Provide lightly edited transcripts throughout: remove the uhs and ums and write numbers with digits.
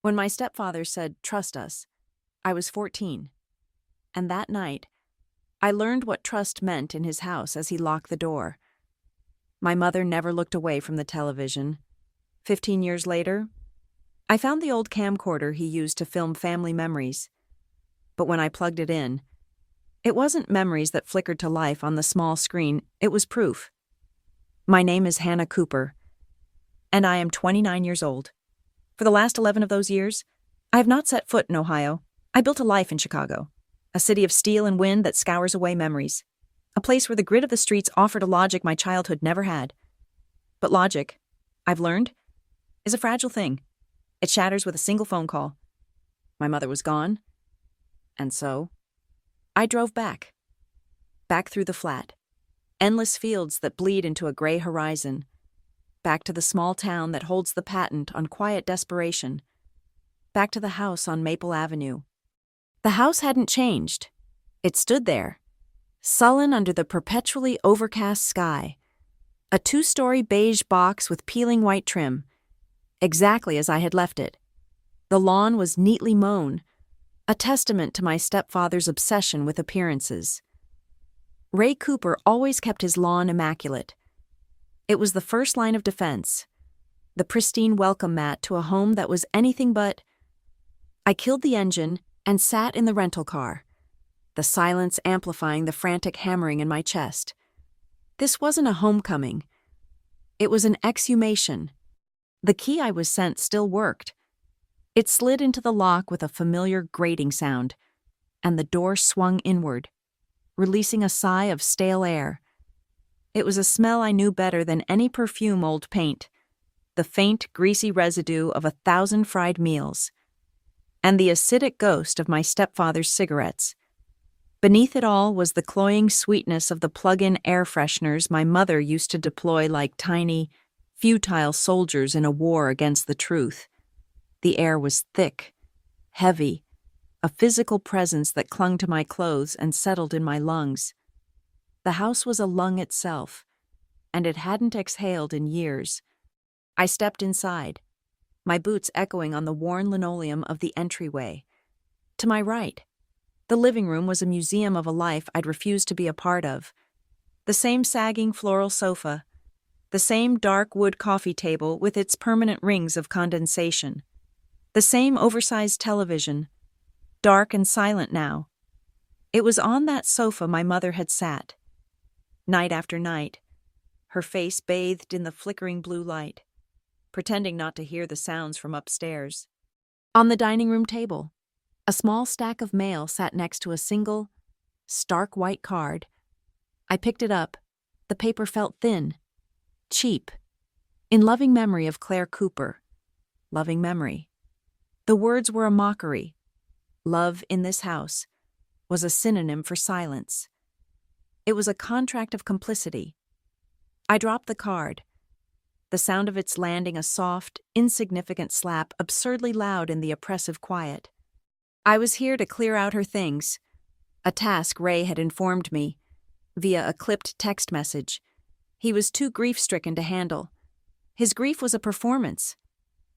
When my stepfather said, "Trust us," I was 14. And that night, I learned what trust meant in his house as he locked the door. My mother never looked away from the television. 15 years later, I found the old camcorder he used to film family memories. But when I plugged it in, it wasn't memories that flickered to life on the small screen, it was proof. My name is Hannah Cooper, and I am 29 years old. For the last 11 of those years, I have not set foot in Ohio. I built a life in Chicago, a city of steel and wind that scours away memories, a place where the grit of the streets offered a logic my childhood never had. But logic, I've learned, is a fragile thing. It shatters with a single phone call. My mother was gone, and so I drove back through the flat, endless fields that bleed into a gray horizon, back to the small town that holds the patent on quiet desperation, back to the house on Maple Avenue. The house hadn't changed. It stood there, sullen under the perpetually overcast sky, a 2-story beige box with peeling white trim, exactly as I had left it. The lawn was neatly mown, a testament to my stepfather's obsession with appearances. Ray Cooper always kept his lawn immaculate. It was the first line of defense, the pristine welcome mat to a home that was anything but. I killed the engine and sat in the rental car, the silence amplifying the frantic hammering in my chest. This wasn't a homecoming. It was an exhumation. The key I was sent still worked. It slid into the lock with a familiar grating sound, and the door swung inward, releasing a sigh of stale air. It was a smell I knew better than any perfume old paint, the faint, greasy residue of 1,000 fried meals, and the acidic ghost of my stepfather's cigarettes. Beneath it all was the cloying sweetness of the plug-in air fresheners my mother used to deploy like tiny, futile soldiers in a war against the truth. The air was thick, heavy, a physical presence that clung to my clothes and settled in my lungs. The house was a lung itself, and it hadn't exhaled in years. I stepped inside, my boots echoing on the worn linoleum of the entryway. To my right, the living room was a museum of a life I'd refused to be a part of. The same sagging floral sofa, the same dark wood coffee table with its permanent rings of condensation, the same oversized television, dark and silent now. It was on that sofa my mother had sat, night after night, her face bathed in the flickering blue light, pretending not to hear the sounds from upstairs. On the dining room table, a small stack of mail sat next to a single, stark white card. I picked it up. The paper felt thin, cheap. In loving memory of Claire Cooper. Loving memory. The words were a mockery. Love in this house was a synonym for silence. It was a contract of complicity. I dropped the card, the sound of its landing a soft, insignificant slap absurdly loud in the oppressive quiet. I was here to clear out her things, a task Ray had informed me, via a clipped text message. He was too grief-stricken to handle. His grief was a performance,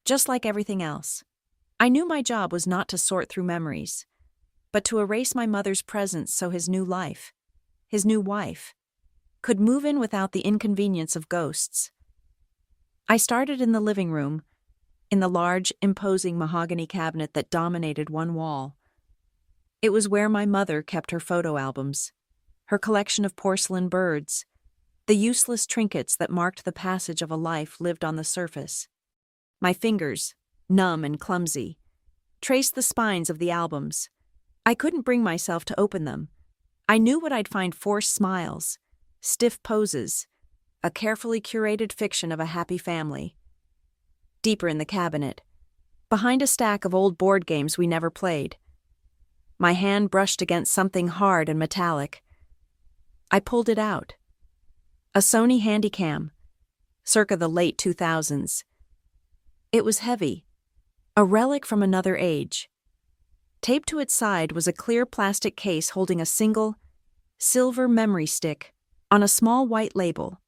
just like everything else. I knew my job was not to sort through memories, but to erase my mother's presence so his new life, his new wife, could move in without the inconvenience of ghosts. I started in the living room, in the large, imposing mahogany cabinet that dominated one wall. It was where my mother kept her photo albums, her collection of porcelain birds, the useless trinkets that marked the passage of a life lived on the surface. My fingers, numb and clumsy, traced the spines of the albums. I couldn't bring myself to open them. I knew what I'd find: forced smiles, stiff poses, a carefully curated fiction of a happy family. Deeper in the cabinet, behind a stack of old board games we never played, my hand brushed against something hard and metallic. I pulled it out. A Sony Handycam, circa the late 2000s. It was heavy, a relic from another age. Taped to its side was a clear plastic case holding a single, silver memory stick on a small white label.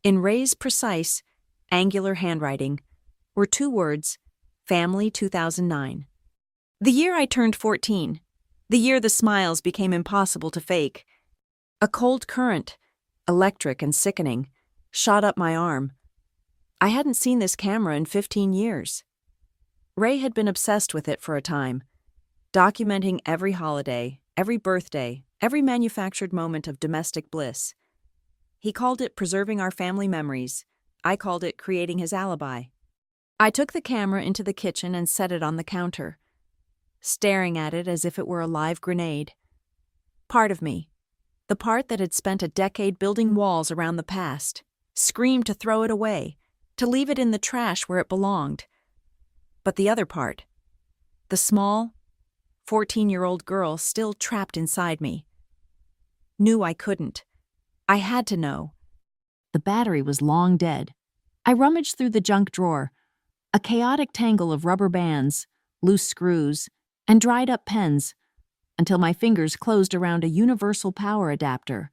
In Ray's precise, angular handwriting were 2 words, Family 2009. The year I turned 14. The year the smiles became impossible to fake. A cold current, electric and sickening, shot up my arm. I hadn't seen this camera in 15 years. Ray had been obsessed with it for a time, documenting every holiday, every birthday, every manufactured moment of domestic bliss. He called it preserving our family memories. I called it creating his alibi. I took the camera into the kitchen and set it on the counter, staring at it as if it were a live grenade. Part of me, the part that had spent a decade building walls around the past, screamed to throw it away, to leave it in the trash where it belonged. But the other part, the small, 14-year-old girl still trapped inside me, knew I couldn't. I had to know. The battery was long dead. I rummaged through the junk drawer, a chaotic tangle of rubber bands, loose screws, and dried-up pens, until my fingers closed around a universal power adapter.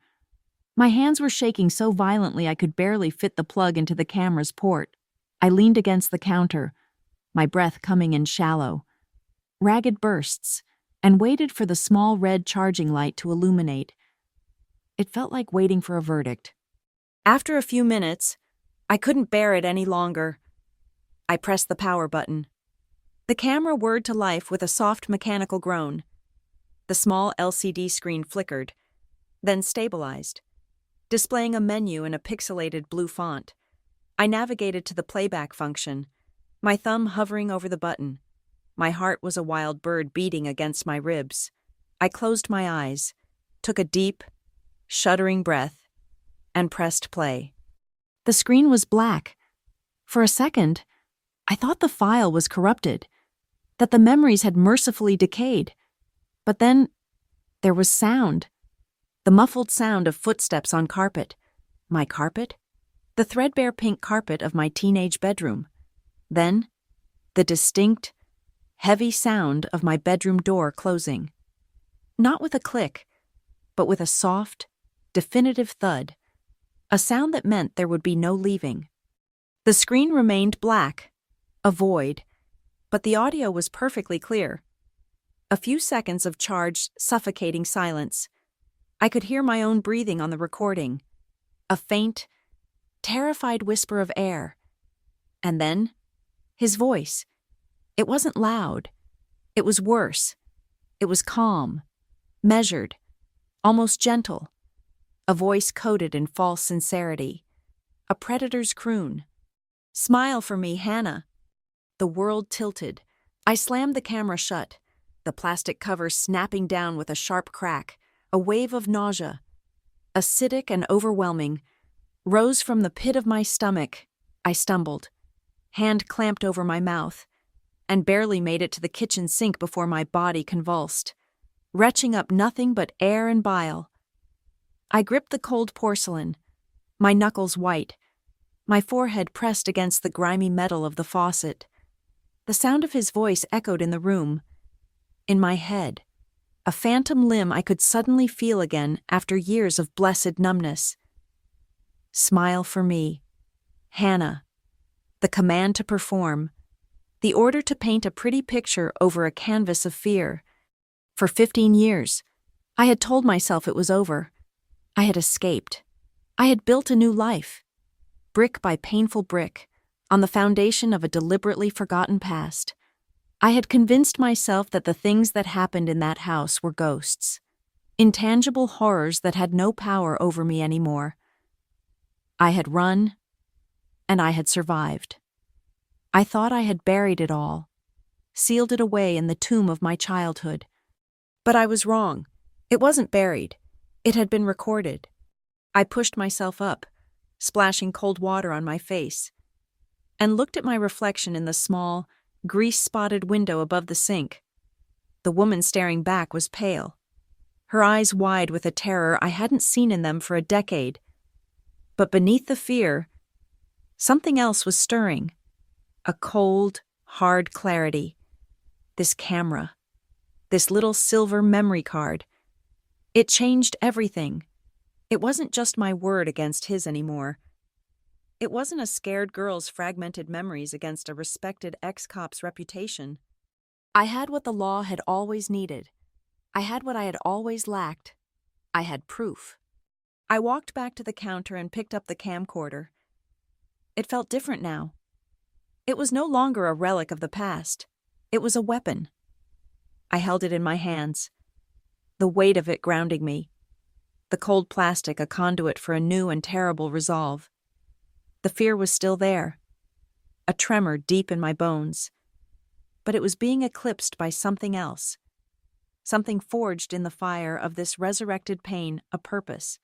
My hands were shaking so violently I could barely fit the plug into the camera's port. I leaned against the counter, my breath coming in shallow, ragged bursts, and waited for the small red charging light to illuminate. It felt like waiting for a verdict. After a few minutes, I couldn't bear it any longer. I pressed the power button. The camera whirred to life with a soft mechanical groan. The small LCD screen flickered, then stabilized, displaying a menu in a pixelated blue font. I navigated to the playback function, my thumb hovering over the button. My heart was a wild bird beating against my ribs. I closed my eyes, took a deep, shuddering breath, and pressed play. The screen was black. For a second, I thought the file was corrupted, that the memories had mercifully decayed. But then, there was sound. The muffled sound of footsteps on carpet. My carpet? The threadbare pink carpet of my teenage bedroom. Then, the distinct, heavy sound of my bedroom door closing. Not with a click, but with a soft, definitive thud. A sound that meant there would be no leaving. The screen remained black, a void, but the audio was perfectly clear. A few seconds of charged, suffocating silence. I could hear my own breathing on the recording. A faint, terrified whisper of air. And then, his voice. It wasn't loud. It was worse. It was calm, measured, almost gentle. A voice coated in false sincerity. A predator's croon. "Smile for me, Hannah." The world tilted. I slammed the camera shut, the plastic cover snapping down with a sharp crack. A wave of nausea, acidic and overwhelming, rose from the pit of my stomach. I stumbled, hand clamped over my mouth, and barely made it to the kitchen sink before my body convulsed, retching up nothing but air and bile. I gripped the cold porcelain, my knuckles white, my forehead pressed against the grimy metal of the faucet. The sound of his voice echoed in the room, in my head, a phantom limb I could suddenly feel again after years of blessed numbness. Smile for me, Hannah. The command to perform, the order to paint a pretty picture over a canvas of fear. For 15 years, I had told myself it was over. I had escaped. I had built a new life, brick by painful brick, on the foundation of a deliberately forgotten past. I had convinced myself that the things that happened in that house were ghosts, intangible horrors that had no power over me anymore. I had run, and I had survived. I thought I had buried it all, sealed it away in the tomb of my childhood. But I was wrong. It wasn't buried. It had been recorded. I pushed myself up, splashing cold water on my face, and looked at my reflection in the small, grease-spotted window above the sink. The woman staring back was pale, her eyes wide with a terror I hadn't seen in them for a decade. But beneath the fear, something else was stirring. A cold, hard clarity. This camera. This little silver memory card. It changed everything. It wasn't just my word against his anymore. It wasn't a scared girl's fragmented memories against a respected ex-cop's reputation. I had what the law had always needed. I had what I had always lacked. I had proof. I walked back to the counter and picked up the camcorder. It felt different now. It was no longer a relic of the past. It was a weapon. I held it in my hands, the weight of it grounding me, the cold plastic a conduit for a new and terrible resolve. The fear was still there, a tremor deep in my bones, but it was being eclipsed by something else, something forged in the fire of this resurrected pain, a purpose.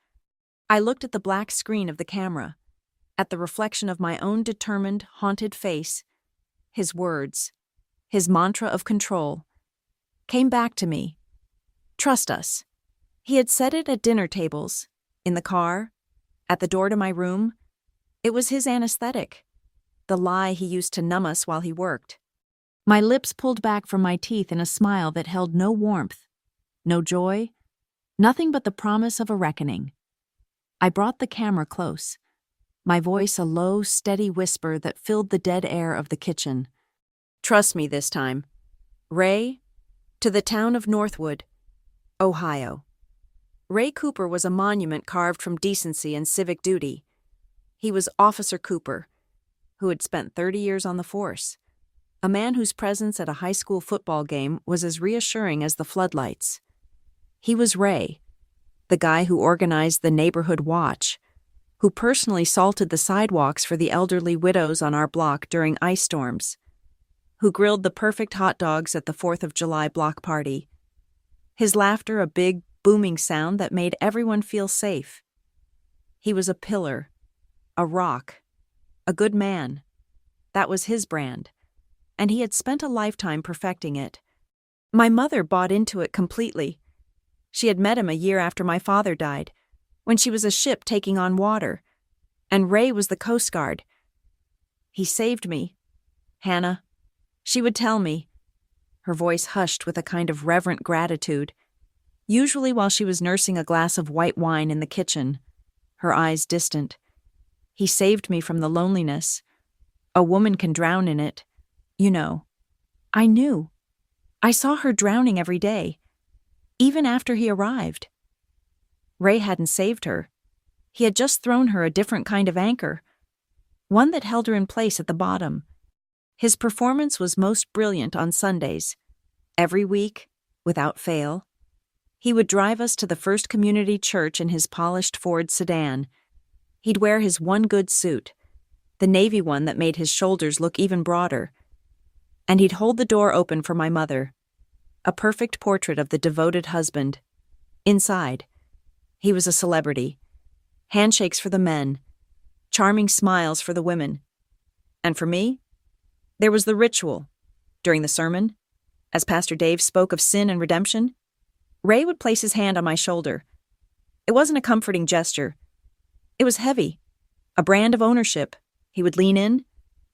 I looked at the black screen of the camera, at the reflection of my own determined, haunted face. His words, his mantra of control, came back to me. Trust us. He had said it at dinner tables, in the car, at the door to my room. It was his anesthetic, the lie he used to numb us while he worked. My lips pulled back from my teeth in a smile that held no warmth, no joy, nothing but the promise of a reckoning. I brought the camera close, my voice a low, steady whisper that filled the dead air of the kitchen. Trust me this time. Ray, to the town of Northwood, Ohio. Ray Cooper was a monument carved from decency and civic duty. He was Officer Cooper, who had spent 30 years on the force, a man whose presence at a high school football game was as reassuring as the floodlights. He was Ray, the guy who organized the neighborhood watch, who personally salted the sidewalks for the elderly widows on our block during ice storms, who grilled the perfect hot dogs at the 4th of July block party. His laughter a big, booming sound that made everyone feel safe. He was a pillar, a rock, a good man. That was his brand, and he had spent a lifetime perfecting it. My mother bought into it completely. She had met him a year after my father died, when she was a ship taking on water, and Ray was the Coast Guard. He saved me, Hannah. She would tell me, her voice hushed with a kind of reverent gratitude, usually while she was nursing a glass of white wine in the kitchen, her eyes distant. He saved me from the loneliness. A woman can drown in it. You know. I knew. I saw her drowning every day, even after he arrived. Ray hadn't saved her. He had just thrown her a different kind of anchor, one that held her in place at the bottom. His performance was most brilliant on Sundays. Every week, without fail, he would drive us to the First Community Church in his polished Ford sedan. He'd wear his one good suit, the navy one that made his shoulders look even broader, and he'd hold the door open for my mother, a perfect portrait of the devoted husband. Inside, he was a celebrity. Handshakes for the men, charming smiles for the women. And for me, there was the ritual. During the sermon, as Pastor Dave spoke of sin and redemption, Ray would place his hand on my shoulder. It wasn't a comforting gesture. It was heavy, a brand of ownership. He would lean in,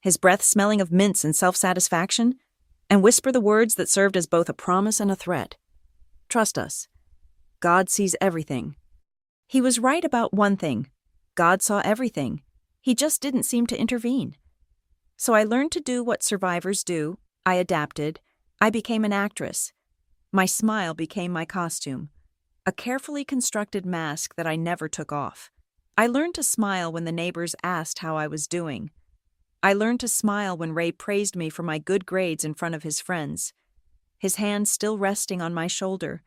his breath smelling of mints and self-satisfaction, and whisper the words that served as both a promise and a threat. Trust us. God sees everything. He was right about one thing. God saw everything. He just didn't seem to intervene. So I learned to do what survivors do. I adapted. I became an actress. My smile became my costume, a carefully constructed mask that I never took off. I learned to smile when the neighbors asked how I was doing. I learned to smile when Ray praised me for my good grades in front of his friends, his hand still resting on my shoulder.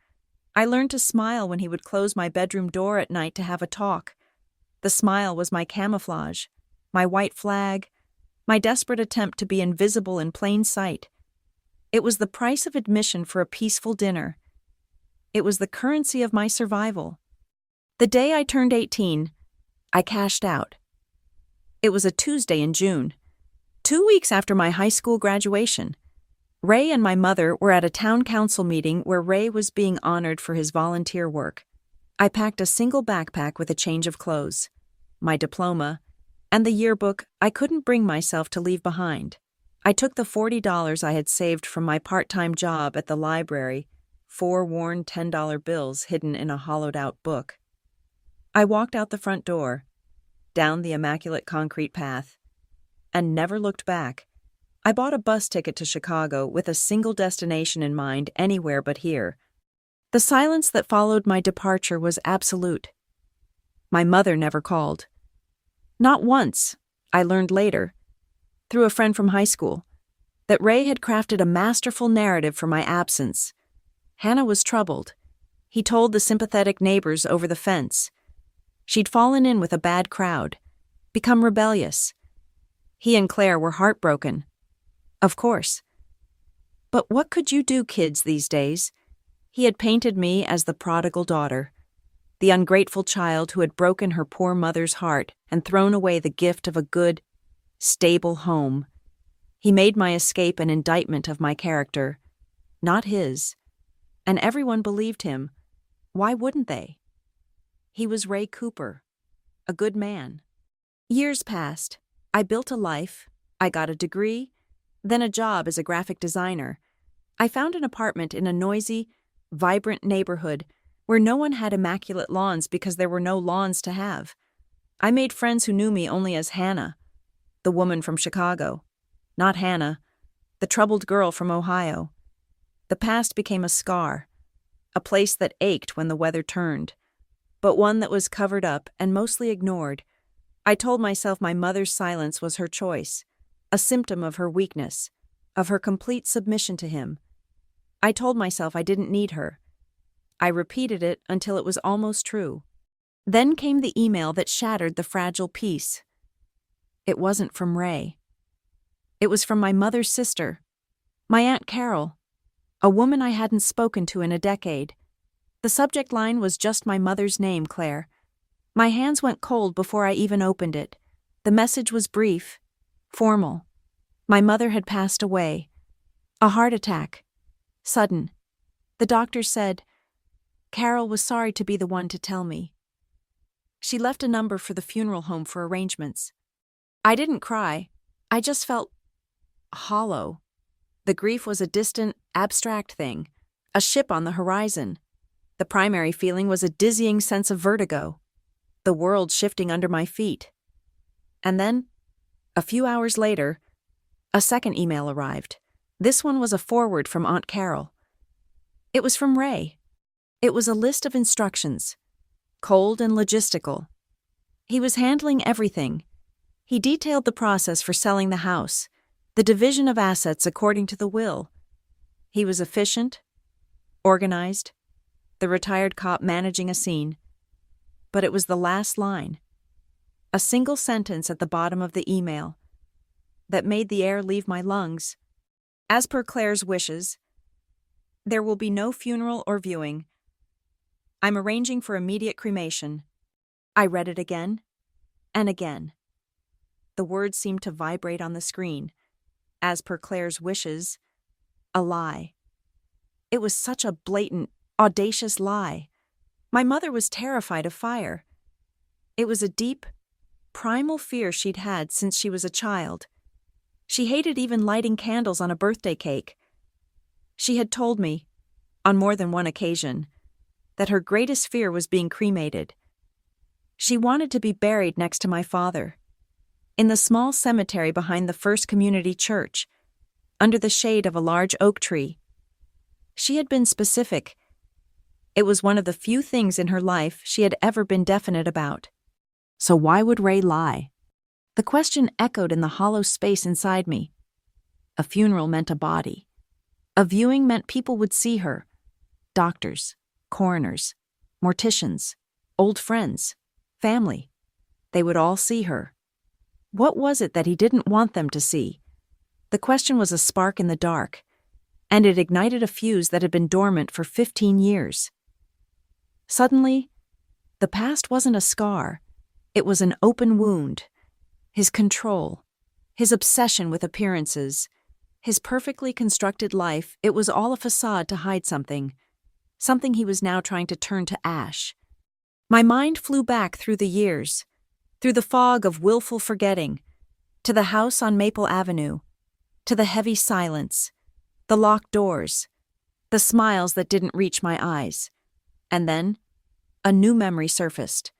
I learned to smile when he would close my bedroom door at night to have a talk. The smile was my camouflage, my white flag, my desperate attempt to be invisible in plain sight. It was the price of admission for a peaceful dinner. It was the currency of my survival. The day I turned 18, I cashed out. It was a Tuesday in June, 2 weeks after my high school graduation. Ray and my mother were at a town council meeting where Ray was being honored for his volunteer work. I packed a single backpack with a change of clothes, my diploma, and the yearbook I couldn't bring myself to leave behind. I took the $40 I had saved from my part-time job at the library, 4 worn $10 bills hidden in a hollowed-out book. I walked out the front door. down the immaculate concrete path, and never looked back. I bought a bus ticket to Chicago with a single destination in mind, anywhere but here. The silence that followed my departure was absolute. My mother never called. Not once, I learned later, through a friend from high school, that Ray had crafted a masterful narrative for my absence. Hannah was troubled. He told the sympathetic neighbors over the fence. She'd fallen in with a bad crowd, become rebellious. He and Claire were heartbroken. Of course. But what could you do, kids, these days? He had painted me as the prodigal daughter, the ungrateful child who had broken her poor mother's heart and thrown away the gift of a good, stable home. He made my escape an indictment of my character, not his. And everyone believed him. Why wouldn't they? He was Ray Cooper, a good man. Years passed. I built a life. I got a degree, then a job as a graphic designer. I found an apartment in a noisy, vibrant neighborhood where no one had immaculate lawns because there were no lawns to have. I made friends who knew me only as Hannah, the woman from Chicago. Not Hannah, the troubled girl from Ohio. The past became a scar, a place that ached when the weather turned, but one that was covered up and mostly ignored. I told myself my mother's silence was her choice, a symptom of her weakness, of her complete submission to him. I told myself I didn't need her. I repeated it until it was almost true. Then came the email that shattered the fragile peace. It wasn't from Ray. It was from my mother's sister, my Aunt Carol, a woman I hadn't spoken to in a decade. The subject line was just my mother's name, Claire. My hands went cold before I even opened it. The message was brief, formal. My mother had passed away. A heart attack. Sudden. The doctor said, Carol was sorry to be the one to tell me. She left a number for the funeral home for arrangements. I didn't cry. I just felt hollow. The grief was a distant, abstract thing, a ship on the horizon. The primary feeling was a dizzying sense of vertigo, the world shifting under my feet. And then, a few hours later, a second email arrived. This one was a forward from Aunt Carol. It was from Ray. It was a list of instructions, cold and logistical. He was handling everything. He detailed the process for selling the house, the division of assets according to the will. He was efficient, organized, the retired cop managing a scene. But it was the last line, a single sentence at the bottom of the email, that made the air leave my lungs. As per Claire's wishes, there will be no funeral or viewing. I'm arranging for immediate cremation. I read it again and again. The words seemed to vibrate on the screen. As per Claire's wishes, a lie. It was such a blatant, audacious lie. My mother was terrified of fire. It was a deep, primal fear she'd had since she was a child. She hated even lighting candles on a birthday cake. She had told me, on more than one occasion, that her greatest fear was being cremated. She wanted to be buried next to my father, in the small cemetery behind the First Community Church, under the shade of a large oak tree. She had been specific. It was one of the few things in her life she had ever been definite about. So why would Ray lie? The question echoed in the hollow space inside me. A funeral meant a body. A viewing meant people would see her. Doctors, coroners, morticians, old friends, family. They would all see her. What was it that he didn't want them to see? The question was a spark in the dark, and it ignited a fuse that had been dormant for 15 years. Suddenly, the past wasn't a scar. It was an open wound. His control, his obsession with appearances, his perfectly constructed life, it was all a facade to hide something he was now trying to turn to ash. My mind flew back through the years, through the fog of willful forgetting, to the house on Maple Avenue, to the heavy silence, the locked doors, the smiles that didn't reach my eyes. And then, a new memory surfaced.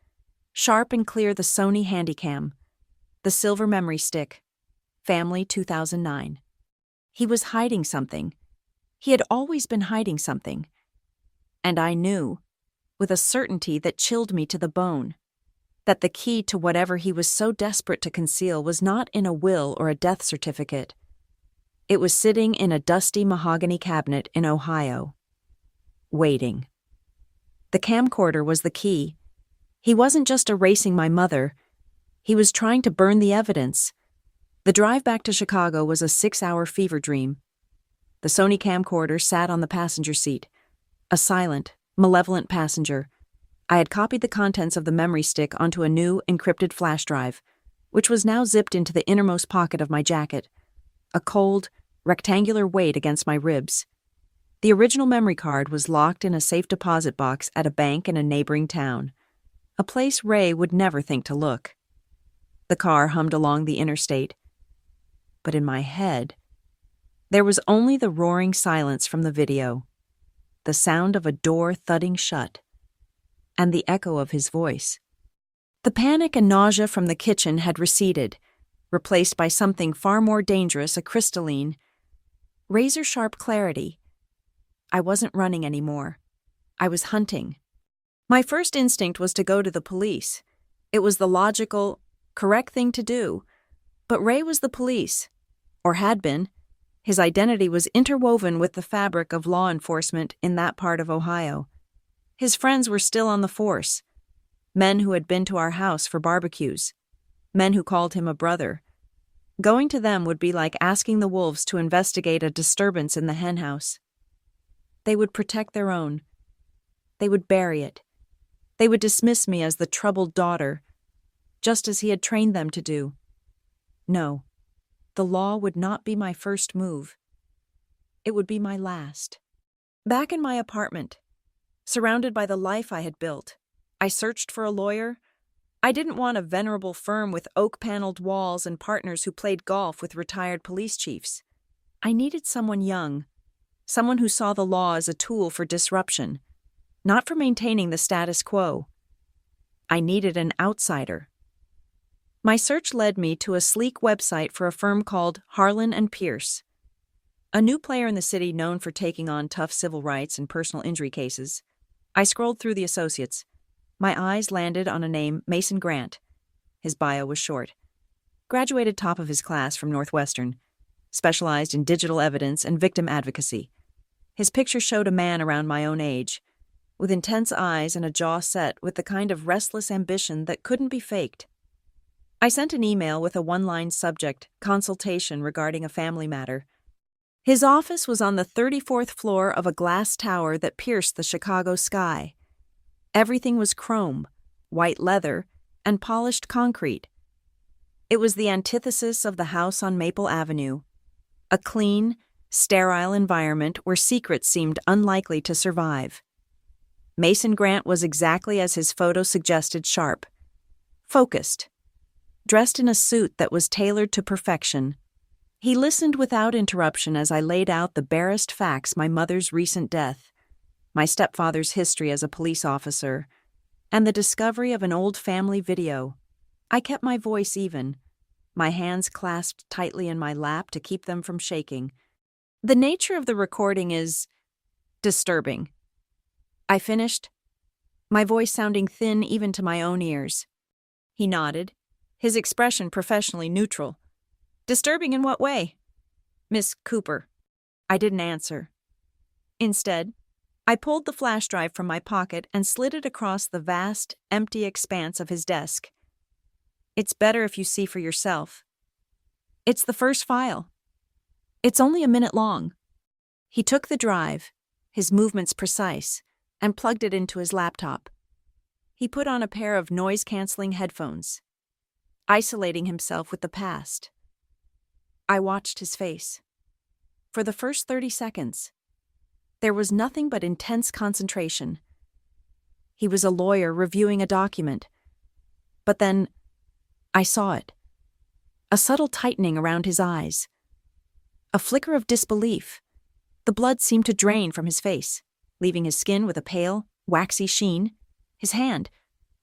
Sharp and clear, the Sony Handycam. The silver memory stick. Family 2009. He was hiding something. He had always been hiding something. And I knew, with a certainty that chilled me to the bone, that the key to whatever he was so desperate to conceal was not in a will or a death certificate. It was sitting in a dusty mahogany cabinet in Ohio. Waiting. The camcorder was the key. He wasn't just erasing my mother. He was trying to burn the evidence. The drive back to Chicago was a 6-hour fever dream. The Sony camcorder sat on the passenger seat. A silent, malevolent passenger. I had copied the contents of the memory stick onto a new, encrypted flash drive, which was now zipped into the innermost pocket of my jacket. A cold, rectangular weight against my ribs. The original memory card was locked in a safe deposit box at a bank in a neighboring town, a place Ray would never think to look. The car hummed along the interstate. But in my head, there was only the roaring silence from the video, the sound of a door thudding shut, and the echo of his voice. The panic and nausea from the kitchen had receded, replaced by something far more dangerous, a crystalline, razor-sharp clarity. I wasn't running anymore. I was hunting. My first instinct was to go to the police. It was the logical, correct thing to do. But Ray was the police, or had been. His identity was interwoven with the fabric of law enforcement in that part of Ohio. His friends were still on the force. Men who had been to our house for barbecues. Men who called him a brother. Going to them would be like asking the wolves to investigate a disturbance in the henhouse. They would protect their own. They would bury it. They would dismiss me as the troubled daughter, just as he had trained them to do. No, the law would not be my first move. It would be my last. Back in my apartment, surrounded by the life I had built, I searched for a lawyer. I didn't want a venerable firm with oak-paneled walls and partners who played golf with retired police chiefs. I needed someone young, someone who saw the law as a tool for disruption, not for maintaining the status quo. I needed an outsider. My search led me to a sleek website for a firm called Harlan and Pierce, a new player in the city known for taking on tough civil rights and personal injury cases. I scrolled through the associates. My eyes landed on a name, Mason Grant. His bio was short. Graduated top of his class from Northwestern. Specialized in digital evidence and victim advocacy. His picture showed a man around my own age, with intense eyes and a jaw set with the kind of restless ambition that couldn't be faked. I sent an email with a one-line subject, consultation regarding a family matter. His office was on the 34th floor of a glass tower that pierced the Chicago sky. Everything was chrome, white leather, and polished concrete. It was the antithesis of the house on Maple Avenue, a clean, sterile environment where secrets seemed unlikely to survive. Mason Grant was exactly as his photo suggested, sharp, focused, dressed in a suit that was tailored to perfection. He listened without interruption as I laid out the barest facts: my mother's recent death, my stepfather's history as a police officer, and the discovery of an old family video. I kept my voice even, my hands clasped tightly in my lap to keep them from shaking. The nature of the recording is disturbing. I finished, my voice sounding thin even to my own ears. He nodded, his expression professionally neutral. Disturbing in what way? Miss Cooper. I didn't answer. Instead, I pulled the flash drive from my pocket and slid it across the vast, empty expanse of his desk. It's better if you see for yourself. It's the first file. It's only a minute long. He took the drive, his movements precise, and plugged it into his laptop. He put on a pair of noise-canceling headphones, isolating himself with the past. I watched his face. For the first 30 seconds, there was nothing but intense concentration. He was a lawyer reviewing a document. But then, I saw it. A subtle tightening around his eyes. A flicker of disbelief. The blood seemed to drain from his face, leaving his skin with a pale, waxy sheen. His hand,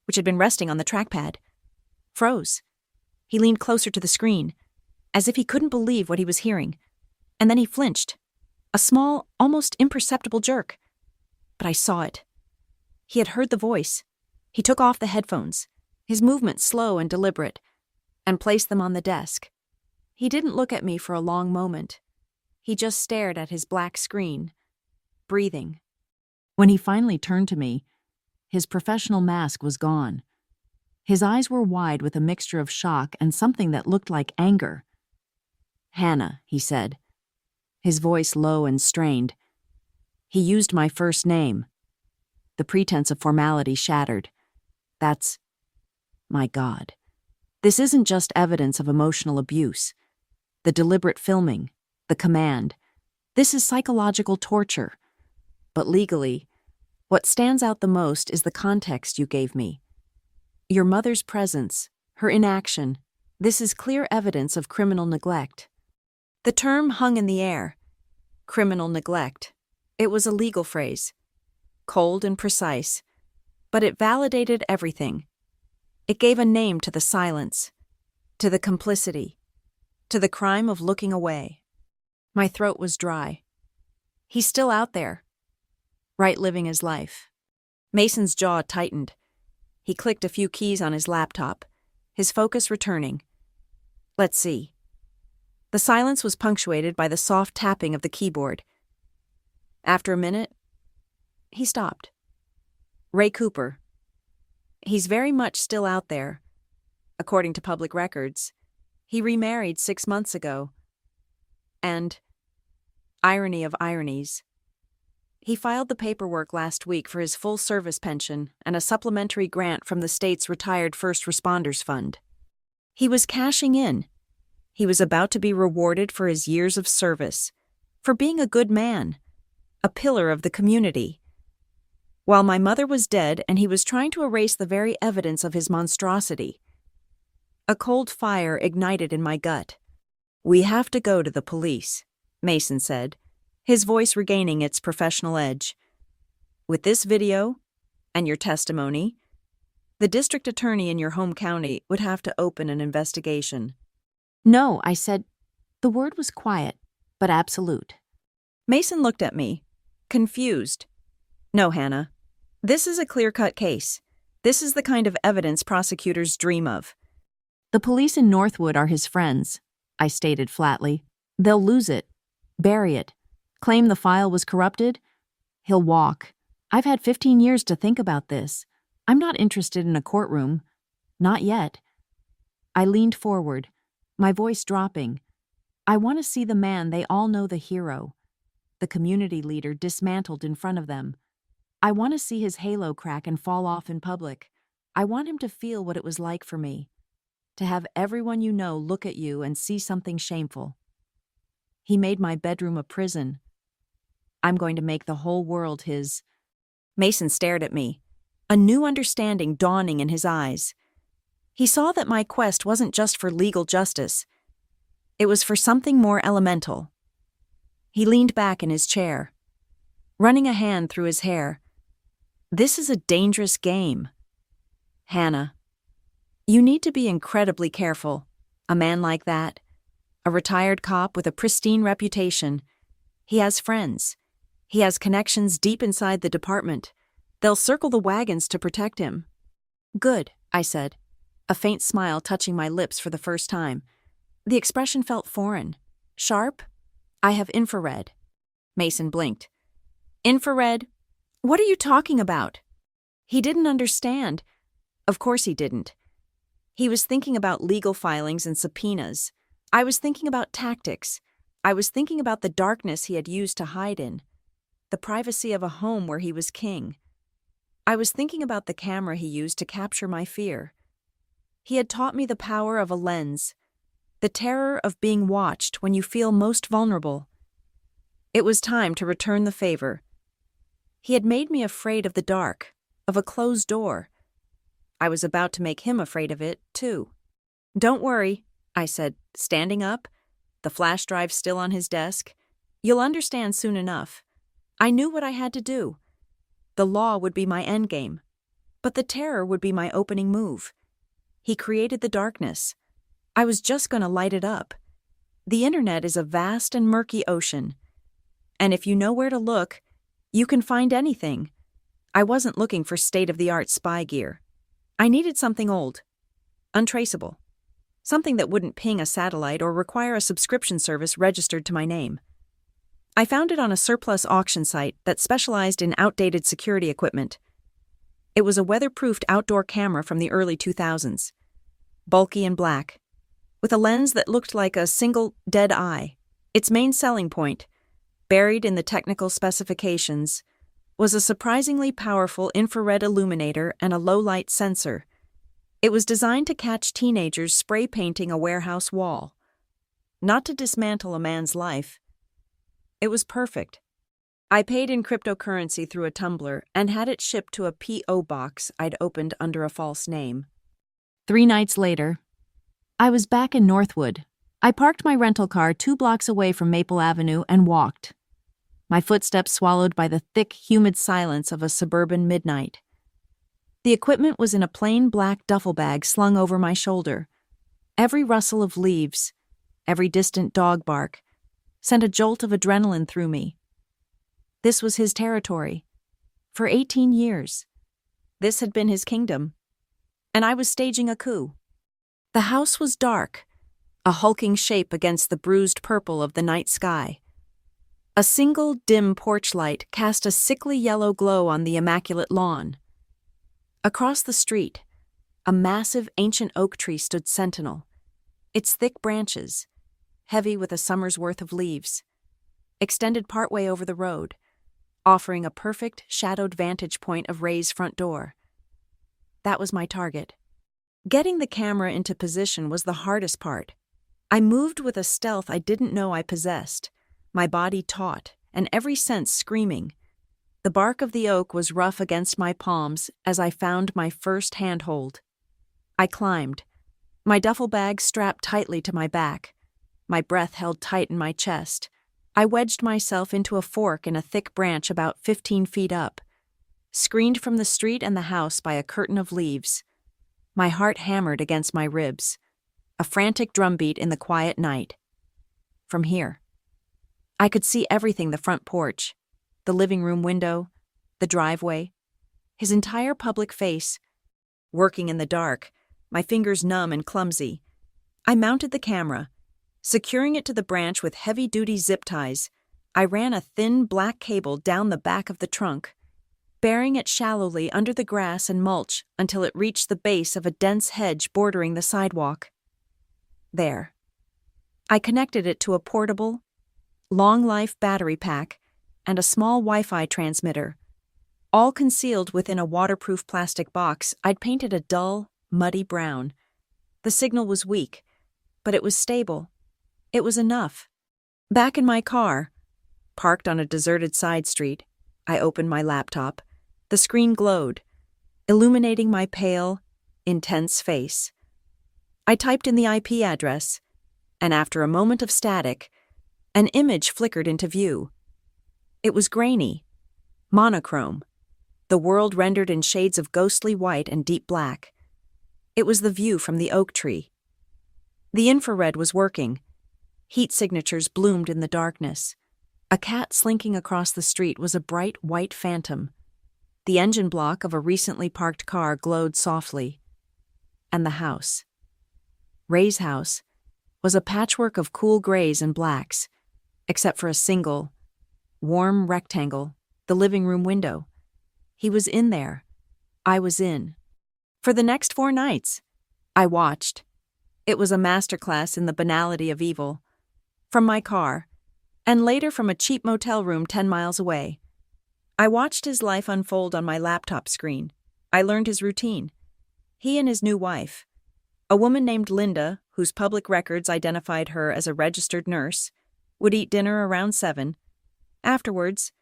which had been resting on the trackpad, froze. He leaned closer to the screen, as if he couldn't believe what he was hearing, and then he flinched. A small, almost imperceptible jerk. But I saw it. He had heard the voice. He took off the headphones, his movements slow and deliberate, and placed them on the desk. He didn't look at me for a long moment. He just stared at his black screen, breathing. When he finally turned to me, his professional mask was gone. His eyes were wide with a mixture of shock and something that looked like anger. "Hannah," he said, his voice low and strained. He used my first name. The pretense of formality shattered. That's... My God. This isn't just evidence of emotional abuse. The deliberate filming, the command. This is psychological torture. But legally, what stands out the most is the context you gave me. Your mother's presence, her inaction, this is clear evidence of criminal neglect. The term hung in the air. Criminal neglect. It was a legal phrase. Cold and precise. But it validated everything. It gave a name to the silence, to the complicity, to the crime of looking away. My throat was dry. He's still out there, right, living his life. Mason's jaw tightened. He clicked a few keys on his laptop, his focus returning. Let's see. The silence was punctuated by the soft tapping of the keyboard. After a minute, he stopped. Ray Cooper. He's very much still out there. According to public records, he remarried 6 months ago. And, irony of ironies, he filed the paperwork last week for his full service pension and a supplementary grant from the state's Retired First Responders Fund. He was cashing in. He was about to be rewarded for his years of service, for being a good man, a pillar of the community. While my mother was dead and he was trying to erase the very evidence of his monstrosity. A cold fire ignited in my gut. "We have to go to the police," Mason said, his voice regaining its professional edge. "With this video and your testimony, the district attorney in your home county would have to open an investigation." "No," I said. The word was quiet, but absolute. Mason looked at me, confused. "No, Hannah. This is a clear-cut case. This is the kind of evidence prosecutors dream of." "The police in Northwood are his friends," I stated flatly. "They'll lose it, bury it, claim the file was corrupted. He'll walk. I've had 15 years to think about this. I'm not interested in a courtroom. Not yet." I leaned forward, my voice dropping. I want to see the man they all know, the hero, the community leader, dismantled in front of them. I want to see his halo crack and fall off in public. I want him to feel what it was like for me, to have everyone you know look at you and see something shameful. He made my bedroom a prison. I'm going to make the whole world his. Mason stared at me, a new understanding dawning in his eyes. He saw that my quest wasn't just for legal justice. It was for something more elemental. He leaned back in his chair, running a hand through his hair. "This is a dangerous game. Hannah, you need to be incredibly careful. A man like that, a retired cop with a pristine reputation, he has friends. He has connections deep inside the department. They'll circle the wagons to protect him." "Good," I said, a faint smile touching my lips for the first time. The expression felt foreign. "Sharp? I have infrared." Mason blinked. "Infrared? What are you talking about?" He didn't understand. Of course he didn't. He was thinking about legal filings and subpoenas. I was thinking about tactics. I was thinking about the darkness he had used to hide in, the privacy of a home where he was king. I was thinking about the camera he used to capture my fear. He had taught me the power of a lens, the terror of being watched when you feel most vulnerable. It was time to return the favor. He had made me afraid of the dark, of a closed door. I was about to make him afraid of it, too. "Don't worry," I said, standing up, the flash drive still on his desk. "You'll understand soon enough. I knew what I had to do. The law would be my endgame. But the terror would be my opening move. He created the darkness. I was just going to light it up. The internet is a vast and murky ocean. And if you know where to look, you can find anything. I wasn't looking for state-of-the-art spy gear. I needed something old, untraceable, something that wouldn't ping a satellite or require a subscription service registered to my name. I found it on a surplus auction site that specialized in outdated security equipment. It was a weatherproofed outdoor camera from the early 2000s, bulky and black, with a lens that looked like a single dead eye. Its main selling point, buried in the technical specifications, was a surprisingly powerful infrared illuminator and a low-light sensor. It was designed to catch teenagers spray painting a warehouse wall, not to dismantle a man's life. It was perfect. I paid in cryptocurrency through a tumbler and had it shipped to a P.O. box I'd opened under a false name. 3 nights later, I was back in Northwood. I parked my rental car 2 blocks away from Maple Avenue and walked, my footsteps swallowed by the thick, humid silence of a suburban midnight. The equipment was in a plain black duffel bag slung over my shoulder. Every rustle of leaves, every distant dog bark, sent a jolt of adrenaline through me. This was his territory. For 18 years. This had been his kingdom. And I was staging a coup. The house was dark, a hulking shape against the bruised purple of the night sky. A single dim porch light cast a sickly yellow glow on the immaculate lawn. Across the street, a massive ancient oak tree stood sentinel, its thick branches, heavy with a summer's worth of leaves, extended partway over the road, offering a perfect shadowed vantage point of Ray's front door. That was my target. Getting the camera into position was the hardest part. I moved with a stealth I didn't know I possessed, my body taut and every sense screaming. The bark of the oak was rough against my palms as I found my first handhold. I climbed, my duffel bag strapped tightly to my back, my breath held tight in my chest. I wedged myself into a fork in a thick branch about 15 feet up, screened from the street and the house by a curtain of leaves. My heart hammered against my ribs, a frantic drumbeat in the quiet night. From here, I could see everything: the front porch, the living room window, the driveway, his entire public face. Working in the dark, my fingers numb and clumsy, I mounted the camera. Securing it to the branch with heavy-duty zip ties, I ran a thin black cable down the back of the trunk, burying it shallowly under the grass and mulch until it reached the base of a dense hedge bordering the sidewalk. There. I connected it to a portable, long-life battery pack and a small Wi-Fi transmitter. All concealed within a waterproof plastic box I'd painted a dull, muddy brown. The signal was weak, but it was stable. It was enough. Back in my car, parked on a deserted side street, I opened my laptop. The screen glowed, illuminating my pale, intense face. I typed in the IP address, and after a moment of static, an image flickered into view. It was grainy, monochrome, the world rendered in shades of ghostly white and deep black. It was the view from the oak tree. The infrared was working. Heat signatures bloomed in the darkness. A cat slinking across the street was a bright white phantom. The engine block of a recently parked car glowed softly. And the house, Ray's house, was a patchwork of cool grays and blacks, except for a single, warm rectangle, the living room window. He was in there. I was in. For the next 4 nights, I watched. It was a masterclass in the banality of evil. From my car, and later from a cheap motel room 10 miles away. I watched his life unfold on my laptop screen. I learned his routine. He and his new wife, a woman named Linda, whose public records identified her as a registered nurse, would eat dinner around 7. Afterwards,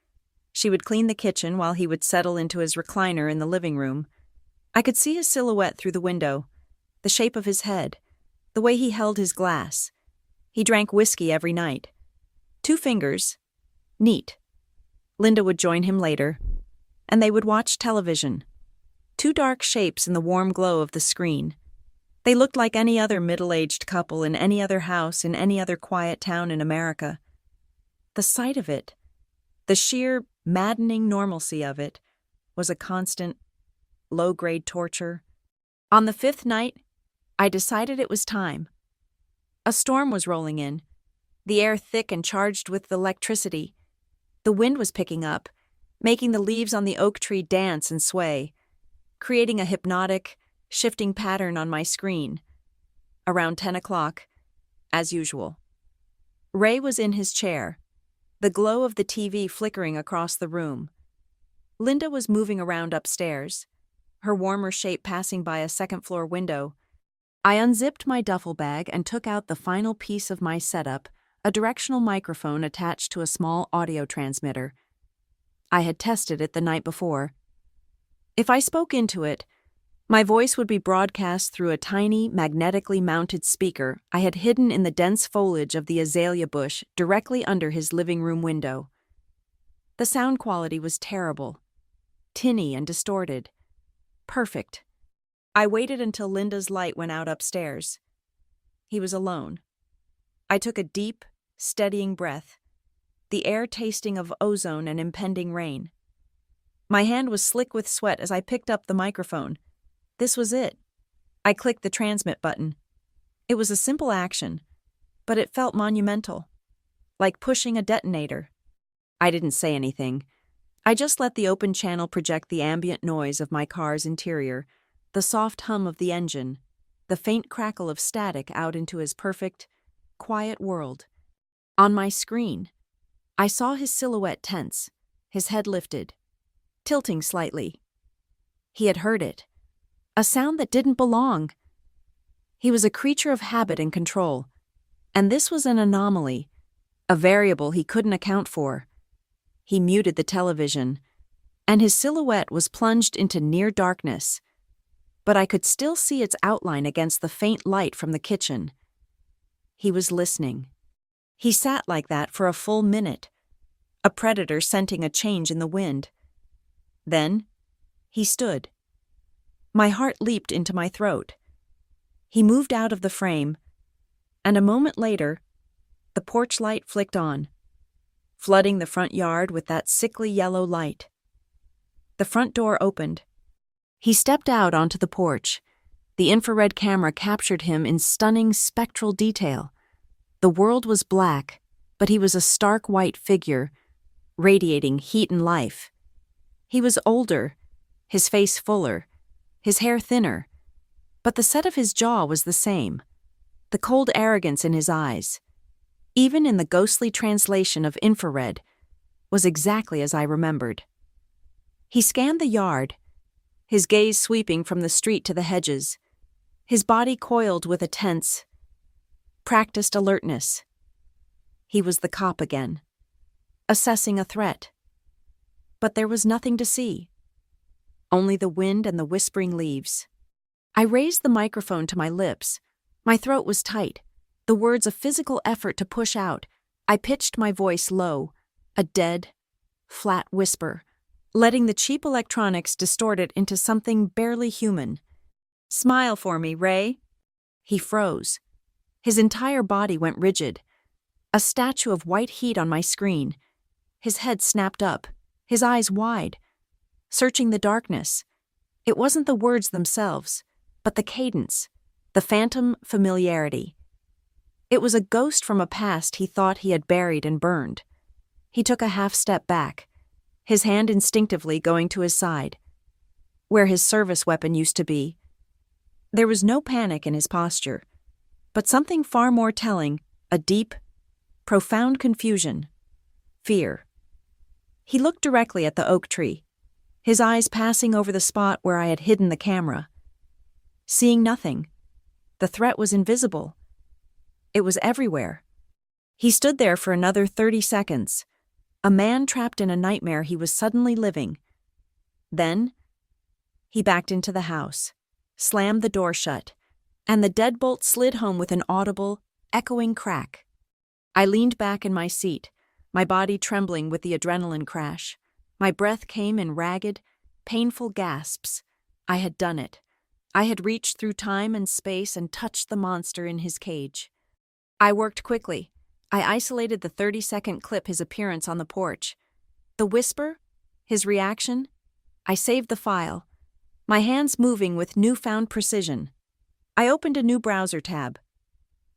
she would clean the kitchen while he would settle into his recliner in the living room. I could see his silhouette through the window, the shape of his head, the way he held his glass. He drank whiskey every night. 2 fingers. Neat. Linda would join him later, and they would watch television. Two dark shapes in the warm glow of the screen. They looked like any other middle-aged couple in any other house in any other quiet town in America. The sight of it, the sheer, maddening normalcy of it, was a constant, low-grade torture. On the fifth night, I decided it was time. A storm was rolling in, the air thick and charged with electricity. The wind was picking up, making the leaves on the oak tree dance and sway, creating a hypnotic, shifting pattern on my screen. Around 10 o'clock, as usual. Ray was in his chair, the glow of the TV flickering across the room. Linda was moving around upstairs, her warmer shape passing by a second-floor window. I unzipped my duffel bag and took out the final piece of my setup, a directional microphone attached to a small audio transmitter. I had tested it the night before. If I spoke into it, my voice would be broadcast through a tiny, magnetically mounted speaker I had hidden in the dense foliage of the azalea bush directly under his living room window. The sound quality was terrible, tinny and distorted. Perfect. I waited until Linda's light went out upstairs. He was alone. I took a deep, steadying breath, the air tasting of ozone and impending rain. My hand was slick with sweat as I picked up the microphone. This was it. I clicked the transmit button. It was a simple action, but it felt monumental, like pushing a detonator. I didn't say anything. I just let the open channel project the ambient noise of my car's interior, the soft hum of the engine, the faint crackle of static out into his perfect, quiet world. On my screen, I saw his silhouette tense, his head lifted, tilting slightly. He had heard it. A sound that didn't belong. He was a creature of habit and control, and this was an anomaly, a variable he couldn't account for. He muted the television, and his silhouette was plunged into near darkness, but I could still see its outline against the faint light from the kitchen. He was listening. He sat like that for a full minute, a predator scenting a change in the wind. Then, he stood. My heart leaped into my throat. He moved out of the frame, and a moment later, the porch light flicked on, flooding the front yard with that sickly yellow light. The front door opened. He stepped out onto the porch. The infrared camera captured him in stunning spectral detail. The world was black, but he was a stark white figure, radiating heat and life. He was older, his face fuller, his hair thinner, but the set of his jaw was the same, the cold arrogance in his eyes, even in the ghostly translation of infrared, was exactly as I remembered. He scanned the yard, his gaze sweeping from the street to the hedges, his body coiled with a tense, practiced alertness. He was the cop again, assessing a threat. But there was nothing to see. Only the wind and the whispering leaves. I raised the microphone to my lips. My throat was tight, the words a physical effort to push out. I pitched my voice low, a dead, flat whisper, letting the cheap electronics distort it into something barely human. "Smile for me, Ray." He froze. His entire body went rigid, a statue of white heat on my screen. His head snapped up, his eyes wide, searching the darkness. It wasn't the words themselves, but the cadence, the phantom familiarity. It was a ghost from a past he thought he had buried and burned. He took a half step back, his hand instinctively going to his side, where his service weapon used to be. There was no panic in his posture, but something far more telling, a deep, profound confusion, fear. He looked directly at the oak tree, his eyes passing over the spot where I had hidden the camera. Seeing nothing, the threat was invisible. It was everywhere. He stood there for another 30 seconds, a man trapped in a nightmare he was suddenly living. Then, he backed into the house, slammed the door shut, and the deadbolt slid home with an audible, echoing crack. I leaned back in my seat, my body trembling with the adrenaline crash. My breath came in ragged, painful gasps. I had done it. I had reached through time and space and touched the monster in his cage. I worked quickly. I isolated the 30-second clip, his appearance on the porch. The whisper, his reaction. I saved the file, my hands moving with newfound precision. I opened a new browser tab,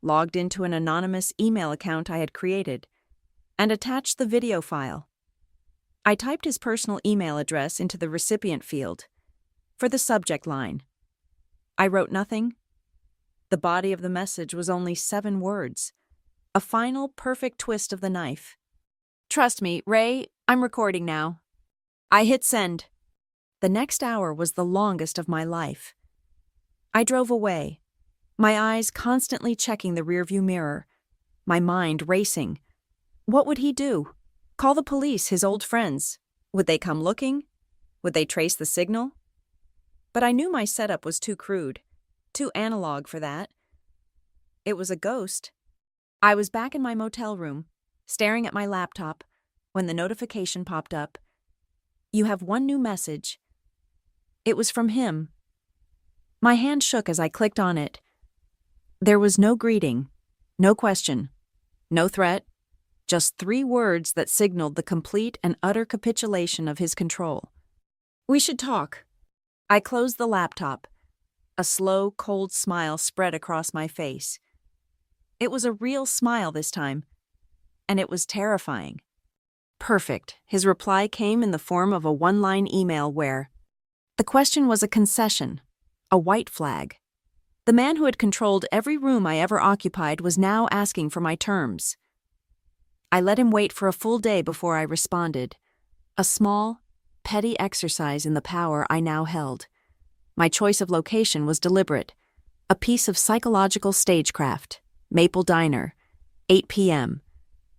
logged into an anonymous email account I had created, and attached the video file. I typed his personal email address into the recipient field. For the subject line, I wrote nothing. The body of the message was only 7 words. A final, perfect twist of the knife. "Trust me, Ray, I'm recording now." I hit send. The next hour was the longest of my life. I drove away, my eyes constantly checking the rearview mirror, my mind racing. What would he do? Call the police, his old friends? Would they come looking? Would they trace the signal? But I knew my setup was too crude, too analog for that. It was a ghost. I was back in my motel room, staring at my laptop, when the notification popped up. "You have one new message." It was from him. My hand shook as I clicked on it. There was no greeting, no question, no threat, just 3 words that signaled the complete and utter capitulation of his control. "We should talk." I closed the laptop. A slow, cold smile spread across my face. It was a real smile this time, and it was terrifying. Perfect. His reply came in the form of a 1-line email where the question was a concession, a white flag. The man who had controlled every room I ever occupied was now asking for my terms. I let him wait for a full day before I responded. A small, petty exercise in the power I now held. My choice of location was deliberate. A piece of psychological stagecraft. Maple Diner, 8 p.m.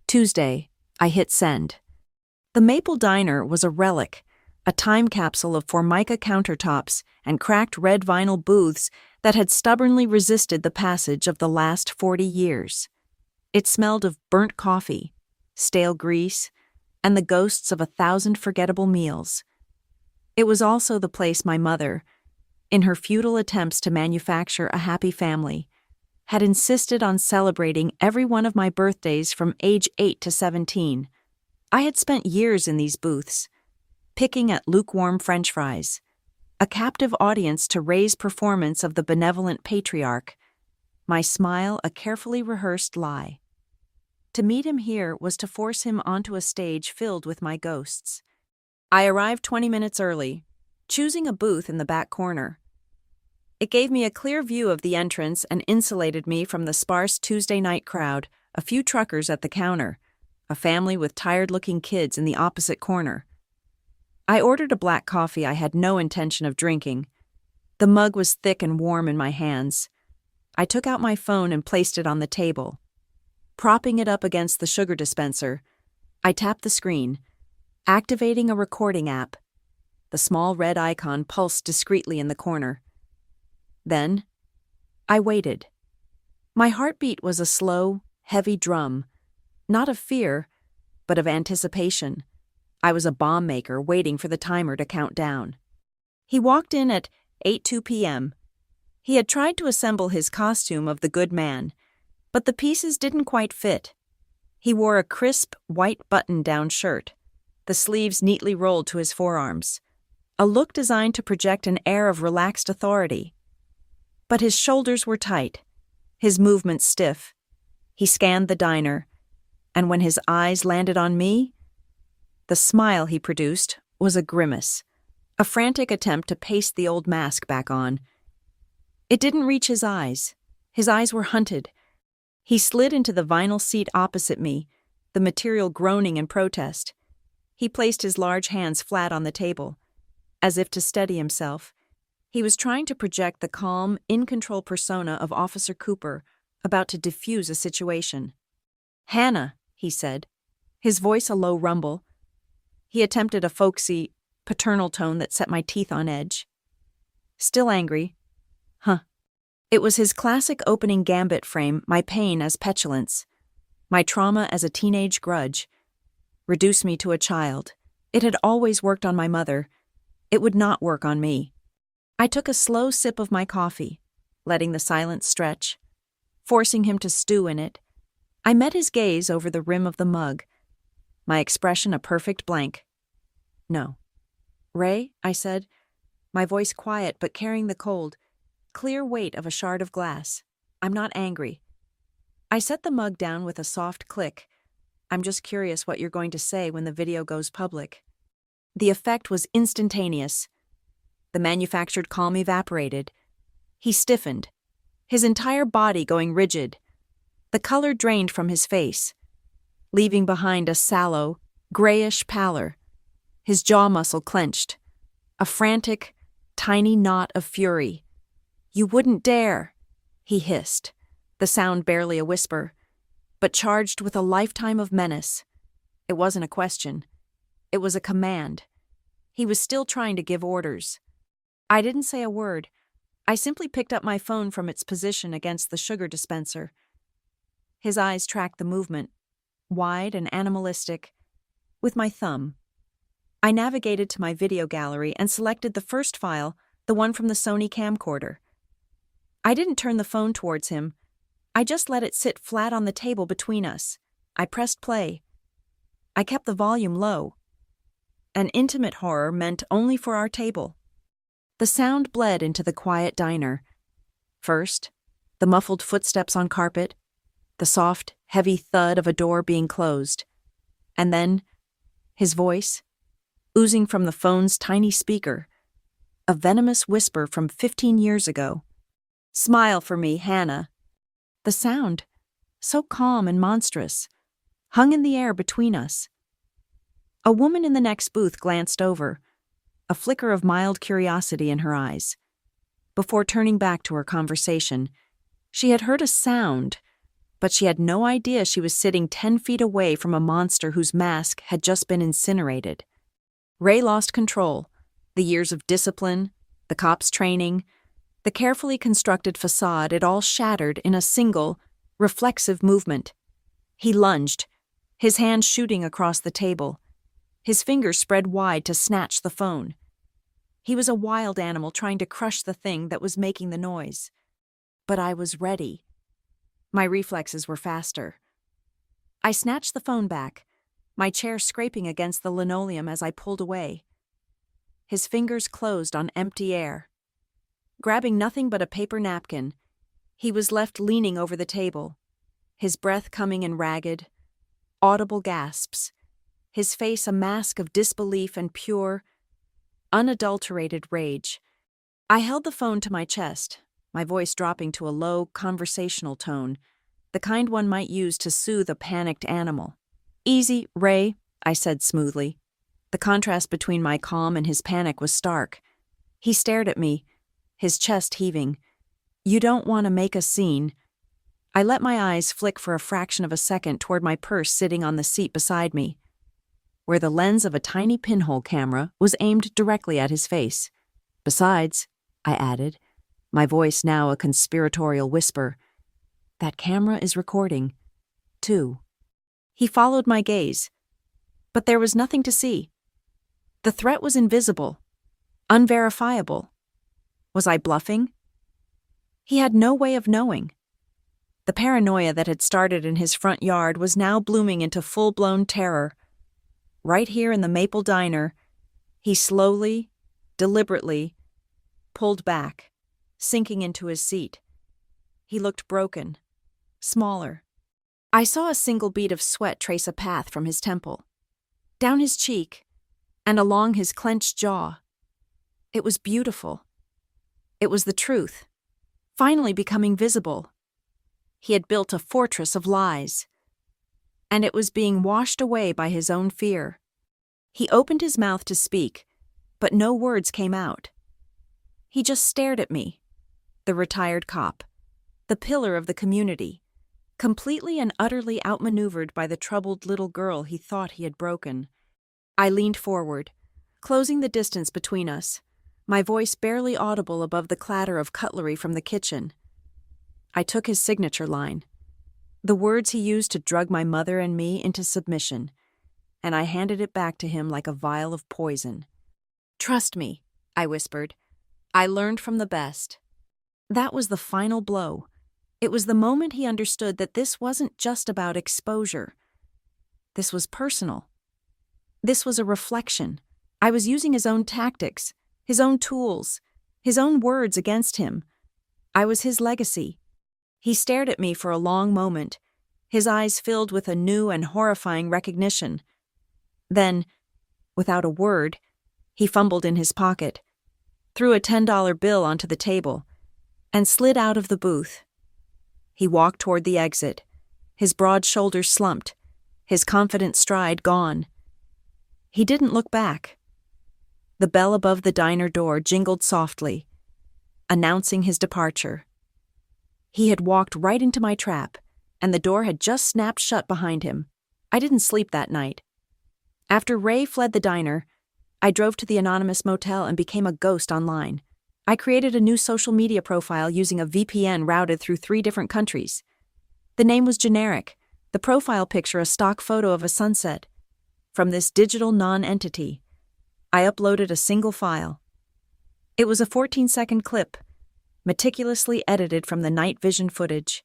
Tuesday, I hit send. The Maple Diner was a relic, a time capsule of Formica countertops and cracked red vinyl booths that had stubbornly resisted the passage of the last 40 years. It smelled of burnt coffee, stale grease, and the ghosts of 1,000 forgettable meals. It was also the place my mother, in her futile attempts to manufacture a happy family, had insisted on celebrating every one of my birthdays from age 8 to 17. I had spent years in these booths, picking at lukewarm French fries, a captive audience to Ray's performance of the benevolent patriarch, my smile a carefully rehearsed lie. To meet him here was to force him onto a stage filled with my ghosts. I arrived 20 minutes early, choosing a booth in the back corner. It gave me a clear view of the entrance and insulated me from the sparse Tuesday night crowd, a few truckers at the counter, a family with tired-looking kids in the opposite corner. I ordered a black coffee I had no intention of drinking. The mug was thick and warm in my hands. I took out my phone and placed it on the table. Propping it up against the sugar dispenser, I tapped the screen, activating a recording app. The small red icon pulsed discreetly in the corner. Then, I waited. My heartbeat was a slow, heavy drum, not of fear, but of anticipation. I was a bomb maker waiting for the timer to count down. He walked in at 8:02 p.m. He had tried to assemble his costume of the good man, but the pieces didn't quite fit. He wore a crisp, white button-down shirt, the sleeves neatly rolled to his forearms, a look designed to project an air of relaxed authority. But his shoulders were tight, his movements stiff. He scanned the diner, and when his eyes landed on me, the smile he produced was a grimace, a frantic attempt to paste the old mask back on. It didn't reach his eyes. His eyes were hunted. He slid into the vinyl seat opposite me, the material groaning in protest. He placed his large hands flat on the table, as if to steady himself. He was trying to project the calm, in-control persona of Officer Cooper, about to defuse a situation. "Hannah," he said, his voice a low rumble. He attempted a folksy, paternal tone that set my teeth on edge. "Still angry?" "Huh." It was his classic opening gambit frame, my pain as petulance, my trauma as a teenage grudge. Reduce me to a child. It had always worked on my mother. It would not work on me. I took a slow sip of my coffee, letting the silence stretch, forcing him to stew in it. I met his gaze over the rim of the mug, my expression a perfect blank. "No." "Ray," I said, my voice quiet but carrying the cold, clear weight of a shard of glass. "I'm not angry." I set the mug down with a soft click. "I'm just curious what you're going to say when the video goes public." The effect was instantaneous. The manufactured calm evaporated. He stiffened, his entire body going rigid. The color drained from his face, leaving behind a sallow, grayish pallor. His jaw muscle clenched, a frantic, tiny knot of fury. "You wouldn't dare," he hissed, the sound barely a whisper, but charged with a lifetime of menace. It wasn't a question. It was a command. He was still trying to give orders. I didn't say a word. I simply picked up my phone from its position against the sugar dispenser. His eyes tracked the movement, wide and animalistic, with my thumb. I navigated to my video gallery and selected the first file, the one from the Sony camcorder. I didn't turn the phone towards him. I just let it sit flat on the table between us. I pressed play. I kept the volume low. An intimate horror meant only for our table. The sound bled into the quiet diner. First, the muffled footsteps on carpet, the soft, heavy thud of a door being closed, and then his voice, oozing from the phone's tiny speaker, a venomous whisper from 15 years ago. "Smile for me, Hannah." The sound, so calm and monstrous, hung in the air between us. A woman in the next booth glanced over, a flicker of mild curiosity in her eyes. Before turning back to her conversation, she had heard a sound, but she had no idea she was sitting 10 feet away from a monster whose mask had just been incinerated. Ray lost control. The years of discipline, the cops' training, the carefully constructed facade, it all shattered in a single, reflexive movement. He lunged, his hand shooting across the table, his fingers spread wide to snatch the phone. He was a wild animal trying to crush the thing that was making the noise. But I was ready. My reflexes were faster. I snatched the phone back, my chair scraping against the linoleum as I pulled away. His fingers closed on empty air. Grabbing nothing but a paper napkin, he was left leaning over the table, his breath coming in ragged, audible gasps, his face a mask of disbelief and pure, unadulterated rage. I held the phone to my chest, my voice dropping to a low, conversational tone, the kind one might use to soothe a panicked animal. "Easy, Ray," I said smoothly. The contrast between my calm and his panic was stark. He stared at me, his chest heaving. "You don't want to make a scene." I let my eyes flick for a fraction of a second toward my purse sitting on the seat beside me, where the lens of a tiny pinhole camera was aimed directly at his face. "Besides," I added, my voice now a conspiratorial whisper, "that camera is recording, too." He followed my gaze, but there was nothing to see. The threat was invisible, unverifiable. Was I bluffing? He had no way of knowing. The paranoia that had started in his front yard was now blooming into full-blown terror. Right here in the Maple Diner, he slowly, deliberately, pulled back, sinking into his seat. He looked broken, smaller. I saw a single bead of sweat trace a path from his temple, down his cheek, and along his clenched jaw. It was beautiful. It was the truth, finally becoming visible. He had built a fortress of lies, and it was being washed away by his own fear. He opened his mouth to speak, but no words came out. He just stared at me, the retired cop, the pillar of the community, completely and utterly outmaneuvered by the troubled little girl he thought he had broken. I leaned forward, closing the distance between us, my voice barely audible above the clatter of cutlery from the kitchen. I took his signature line, the words he used to drug my mother and me into submission, and I handed it back to him like a vial of poison. "Trust me," I whispered. I learned from the best. That was the final blow. It was the moment he understood that this wasn't just about exposure. This was personal. This was a reflection. I was using his own tactics, his own tools, his own words against him. I was his legacy. He stared at me for a long moment, his eyes filled with a new and horrifying recognition. Then, without a word, he fumbled in his pocket, threw a $10 bill onto the table, and slid out of the booth. He walked toward the exit, his broad shoulders slumped, his confident stride gone. He didn't look back. The bell above the diner door jingled softly, announcing his departure. He had walked right into my trap, and the door had just snapped shut behind him. I didn't sleep that night. After Ray fled the diner, I drove to the anonymous motel and became a ghost online. I created a new social media profile using a VPN routed through 3 different countries. The name was generic, the profile picture a stock photo of a sunset. From this digital non-entity, I uploaded a single file. It was a 14-second clip, meticulously edited from the night vision footage.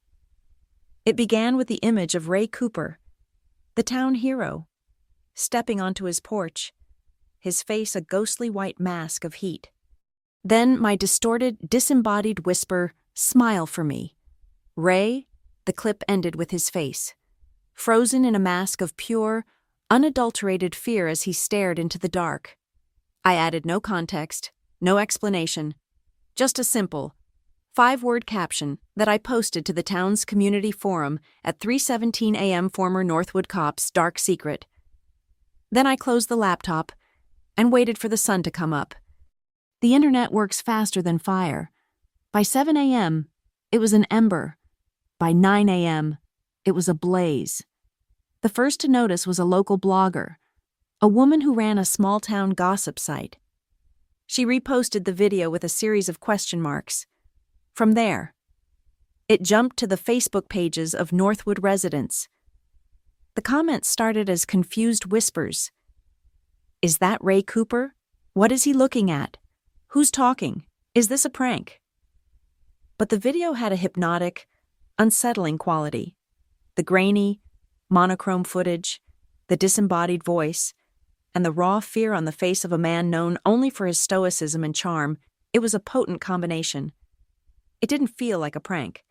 It began with the image of Ray Cooper, the town hero, stepping onto his porch, his face a ghostly white mask of heat. Then my distorted, disembodied whisper, "Smile for me." Ray, the clip ended with his face, frozen in a mask of pure, unadulterated fear as he stared into the dark. I added no context, no explanation, just a simple, 5-word caption that I posted to the town's community forum at 3:17 a.m. former Northwood cop's dark secret. Then I closed the laptop and waited for the sun to come up. The internet works faster than fire. By 7 a.m., it was an ember. By 9 a.m., it was a blaze. The first to notice was a local blogger, a woman who ran a small-town gossip site. She reposted the video with a series of question marks. From there, it jumped to the Facebook pages of Northwood residents. The comments started as confused whispers. Is that Ray Cooper? What is he looking at? Who's talking? Is this a prank? But the video had a hypnotic, unsettling quality. The grainy, monochrome footage, the disembodied voice, and the raw fear on the face of a man known only for his stoicism and charm, it was a potent combination. It didn't feel like a prank.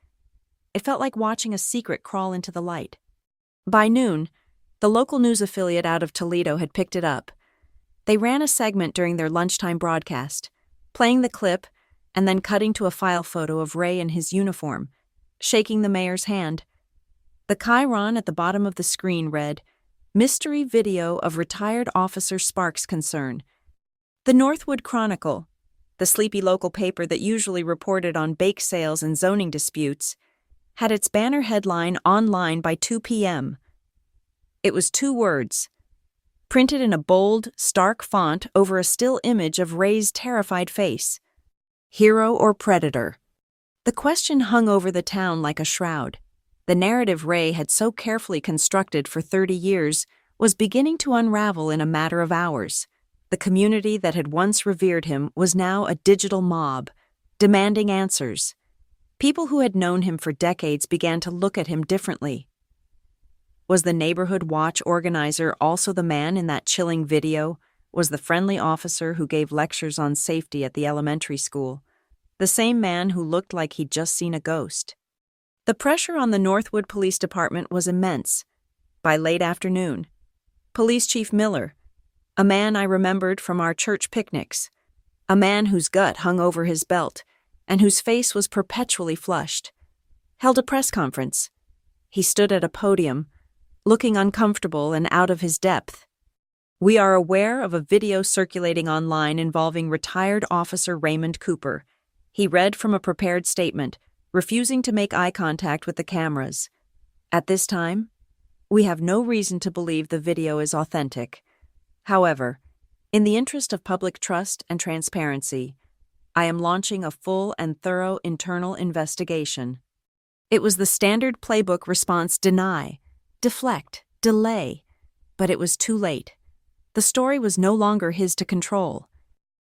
It felt like watching a secret crawl into the light. By noon, the local news affiliate out of Toledo had picked it up. They ran a segment during their lunchtime broadcast, playing the clip and then cutting to a file photo of Ray in his uniform, shaking the mayor's hand. The chyron at the bottom of the screen read, "Mystery video of retired officer Sparks concern." The Northwood Chronicle, the sleepy local paper that usually reported on bake sales and zoning disputes, had its banner headline online by 2 p.m. It was 2 words, printed in a bold, stark font over a still image of Ray's terrified face. Hero or predator? The question hung over the town like a shroud. The narrative Ray had so carefully constructed for 30 years was beginning to unravel in a matter of hours. The community that had once revered him was now a digital mob, demanding answers. People who had known him for decades began to look at him differently. Was the neighborhood watch organizer also the man in that chilling video? Was the friendly officer who gave lectures on safety at the elementary school the same man who looked like he'd just seen a ghost? The pressure on the Northwood Police Department was immense. By late afternoon, Police Chief Miller, a man I remembered from our church picnics, a man whose gut hung over his belt and whose face was perpetually flushed, held a press conference. He stood at a podium, looking uncomfortable and out of his depth. "We are aware of a video circulating online involving retired Officer Raymond Cooper," he read from a prepared statement, refusing to make eye contact with the cameras. "At this time, we have no reason to believe the video is authentic. However, in the interest of public trust and transparency, I am launching a full and thorough internal investigation." It was the standard playbook response: deny, deflect, delay. But it was too late. The story was no longer his to control.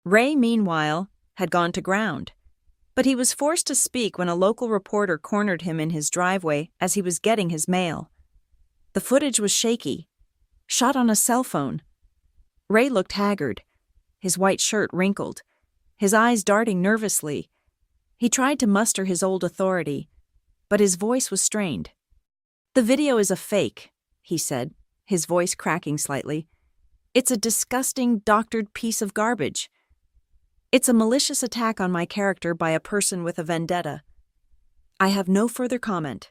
Ray, meanwhile, had gone to ground. But he was forced to speak when a local reporter cornered him in his driveway as he was getting his mail. The footage was shaky, shot on a cell phone. Ray looked haggard, his white shirt wrinkled, his eyes darting nervously. He tried to muster his old authority, but his voice was strained. "The video is a fake," he said, his voice cracking slightly. "It's a disgusting, doctored piece of garbage. It's a malicious attack on my character by a person with a vendetta. I have no further comment."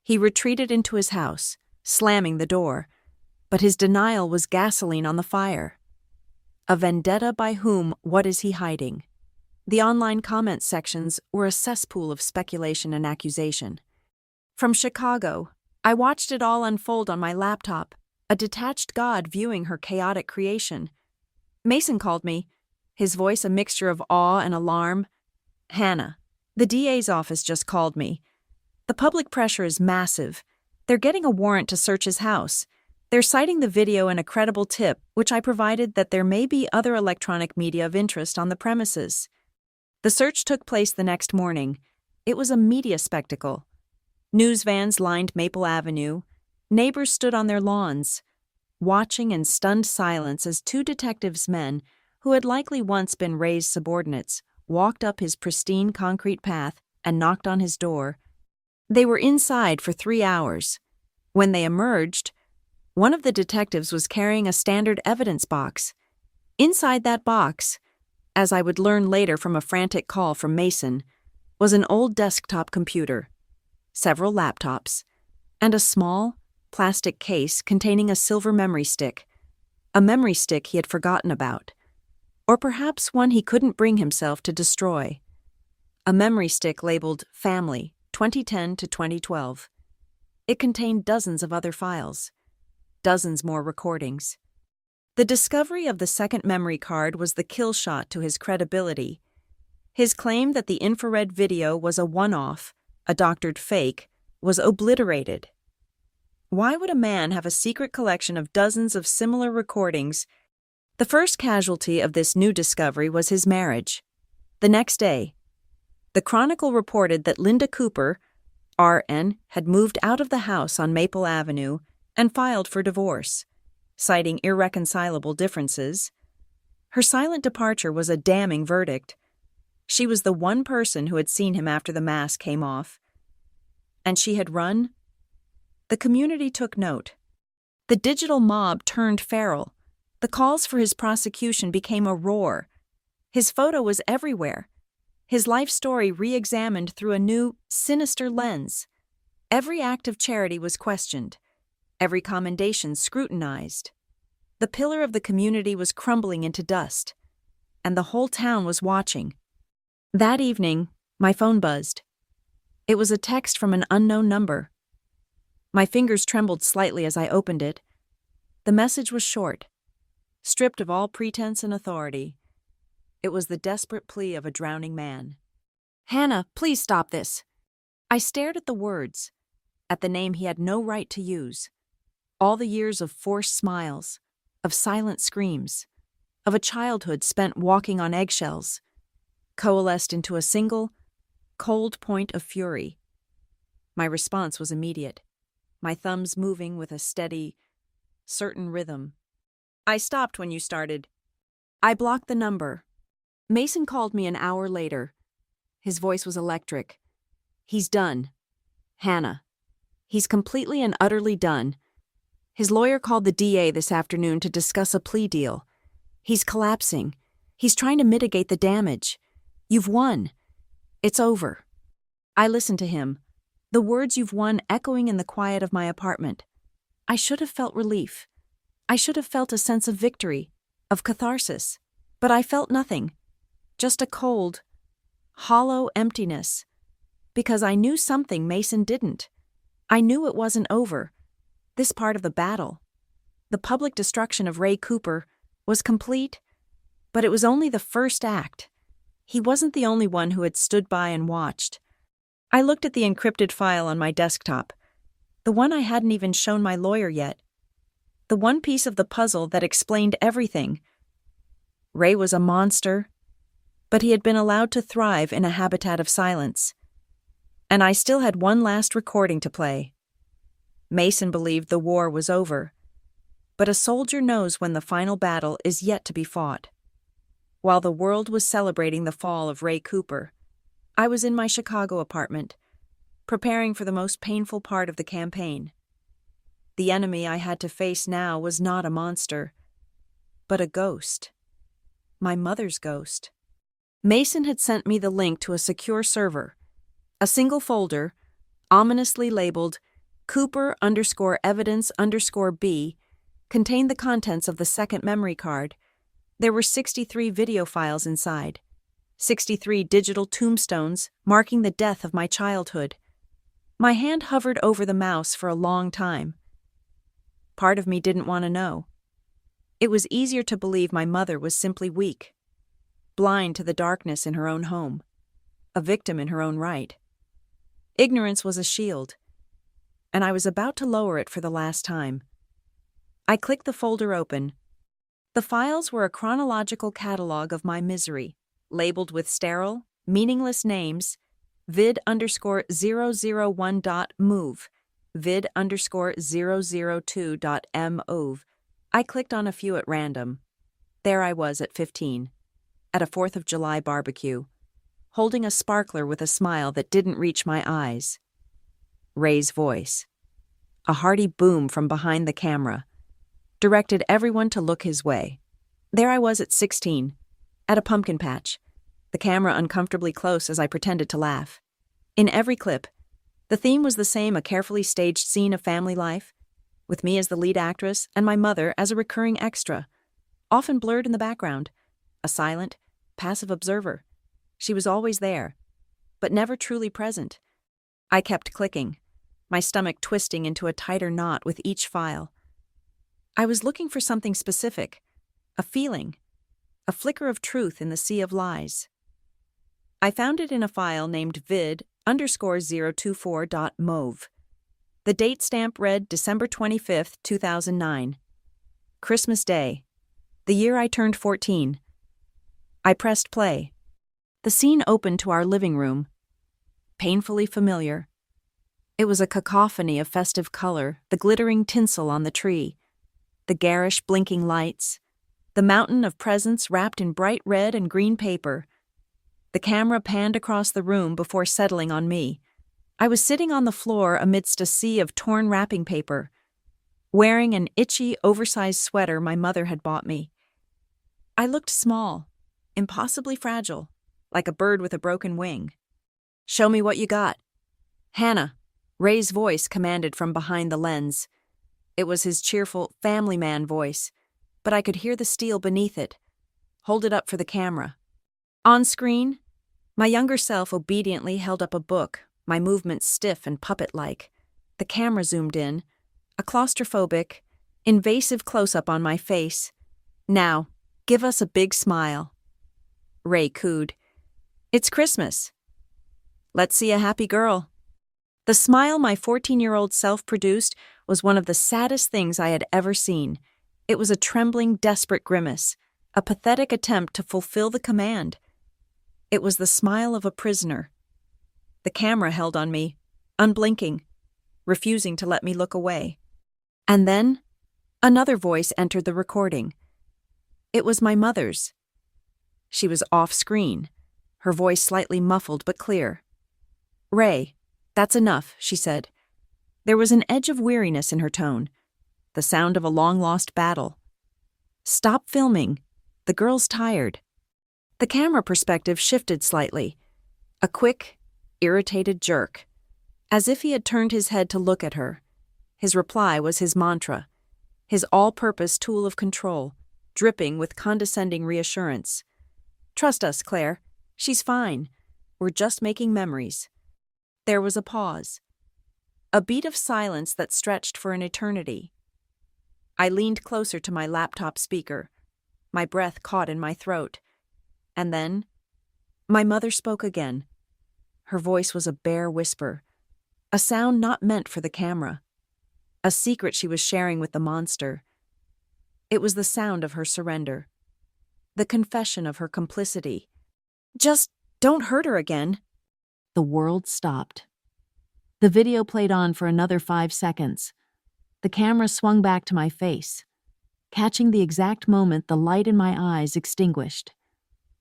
He retreated into his house, slamming the door, but his denial was gasoline on the fire. A vendetta by whom? What is he hiding? The online comment sections were a cesspool of speculation and accusation. From Chicago, I watched it all unfold on my laptop, a detached God viewing her chaotic creation. Mason called me, his voice a mixture of awe and alarm. "Hannah, the DA's office just called me. The public pressure is massive. They're getting a warrant to search his house. They're citing the video and a credible tip, which I provided that there may be other electronic media of interest on the premises." The search took place the next morning. It was a media spectacle. News vans lined Maple Avenue. Neighbors stood on their lawns, watching in stunned silence as two detectives men, who had likely once been Ray's subordinates, walked up his pristine concrete path and knocked on his door. They were inside for 3 hours. When they emerged, one of the detectives was carrying a standard evidence box. Inside that box, as I would learn later from a frantic call from Mason, was an old desktop computer, several laptops, and a small, plastic case containing a silver memory stick, a memory stick he had forgotten about, or perhaps one he couldn't bring himself to destroy. A memory stick labeled Family, 2010 to 2012. It contained dozens of other files, dozens more recordings. The discovery of the second memory card was the kill shot to his credibility. His claim that the infrared video was a one-off, a doctored fake, was obliterated. Why would a man have a secret collection of dozens of similar recordings? The first casualty of this new discovery was his marriage. The next day, the Chronicle reported that Linda Cooper, RN, had moved out of the house on Maple Avenue and filed for divorce, citing irreconcilable differences. Her silent departure was a damning verdict. She was the one person who had seen him after the mask came off. And she had run? The community took note. The digital mob turned feral. The calls for his prosecution became a roar. His photo was everywhere. His life story re-examined through a new, sinister lens. Every act of charity was questioned. Every commendation scrutinized. The pillar of the community was crumbling into dust, and the whole town was watching. That evening, my phone buzzed. It was a text from an unknown number. My fingers trembled slightly as I opened it. The message was short, stripped of all pretense and authority. It was the desperate plea of a drowning man. "Hannah, please stop this." I stared at the words, at the name he had no right to use. All the years of forced smiles, of silent screams, of a childhood spent walking on eggshells, coalesced into a single, cold point of fury. My response was immediate, my thumbs moving with a steady, certain rhythm. "I stopped when you started." I blocked the number. Mason called me an hour later. His voice was electric. "He's done. Hannah. He's completely and utterly done. His lawyer called the DA this afternoon to discuss a plea deal. He's collapsing. He's trying to mitigate the damage. You've won. It's over." I listened to him, the words "you've won" echoing in the quiet of my apartment. I should have felt relief. I should have felt a sense of victory, of catharsis. But I felt nothing. Just a cold, hollow emptiness. Because I knew something Mason didn't. I knew it wasn't over. This part of the battle, the public destruction of Ray Cooper, was complete, but it was only the first act. He wasn't the only one who had stood by and watched. I looked at the encrypted file on my desktop, the one I hadn't even shown my lawyer yet, the one piece of the puzzle that explained everything. Ray was a monster, but he had been allowed to thrive in a habitat of silence. And I still had one last recording to play. Mason believed the war was over, but a soldier knows when the final battle is yet to be fought. While the world was celebrating the fall of Ray Cooper, I was in my Chicago apartment, preparing for the most painful part of the campaign. The enemy I had to face now was not a monster, but a ghost. My mother's ghost. Mason had sent me the link to a secure server. A single folder, ominously labeled Cooper_evidence_B, contained the contents of the second memory card. There were 63 video files inside, 63 digital tombstones marking the death of my childhood. My hand hovered over the mouse for a long time. Part of me didn't want to know. It was easier to believe my mother was simply weak, blind to the darkness in her own home, a victim in her own right. Ignorance was a shield, and I was about to lower it for the last time. I clicked the folder open. The files were a chronological catalog of my misery, labeled with sterile, meaningless names: vid_001.move, vid_002.mov. I clicked on a few at random. There I was at 15, at a 4th of July barbecue, holding a sparkler with a smile that didn't reach my eyes. Ray's voice, a hearty boom from behind the camera, directed everyone to look his way. There I was at 16, at a pumpkin patch, the camera uncomfortably close as I pretended to laugh. In every clip, the theme was the same: a carefully staged scene of family life, with me as the lead actress and my mother as a recurring extra, often blurred in the background, a silent, passive observer. She was always there, but never truly present. I kept clicking, my stomach twisting into a tighter knot with each file. I was looking for something specific, a feeling, a flicker of truth in the sea of lies. I found it in a file named vid_024.mov. The date stamp read December 25th, 2009. Christmas Day, the year I turned 14. I pressed play. The scene opened to our living room. Painfully familiar. It was a cacophony of festive color, the glittering tinsel on the tree, the garish blinking lights, the mountain of presents wrapped in bright red and green paper. The camera panned across the room before settling on me. I was sitting on the floor amidst a sea of torn wrapping paper, wearing an itchy, oversized sweater my mother had bought me. I looked small, impossibly fragile, like a bird with a broken wing. "Show me what you got." "Hannah," Ray's voice commanded from behind the lens. It was his cheerful, family man voice, but I could hear the steel beneath it. "Hold it up for the camera." On screen, my younger self obediently held up a book, my movements stiff and puppet-like. The camera zoomed in, a claustrophobic, invasive close-up on my face. "Now, give us a big smile." Ray cooed. "It's Christmas. Let's see a happy girl." The smile my 14-year-old self produced was one of the saddest things I had ever seen. It was a trembling, desperate grimace, a pathetic attempt to fulfill the command. It was the smile of a prisoner. The camera held on me, unblinking, refusing to let me look away. And then, another voice entered the recording. It was my mother's. She was off-screen, her voice slightly muffled but clear. "Ray, that's enough," she said. There was an edge of weariness in her tone, the sound of a long-lost battle. "Stop filming. The girl's tired." The camera perspective shifted slightly, a quick, irritated jerk, as if he had turned his head to look at her. His reply was his mantra, his all-purpose tool of control, dripping with condescending reassurance. "Trust us, Claire. She's fine. We're just making memories." There was a pause, a beat of silence that stretched for an eternity. I leaned closer to my laptop speaker, my breath caught in my throat. And then, my mother spoke again. Her voice was a bare whisper, a sound not meant for the camera, a secret she was sharing with the monster. It was the sound of her surrender, the confession of her complicity. Just don't hurt her again. The world stopped. The video played on for another 5 seconds. The camera swung back to my face, catching the exact moment the light in my eyes extinguished.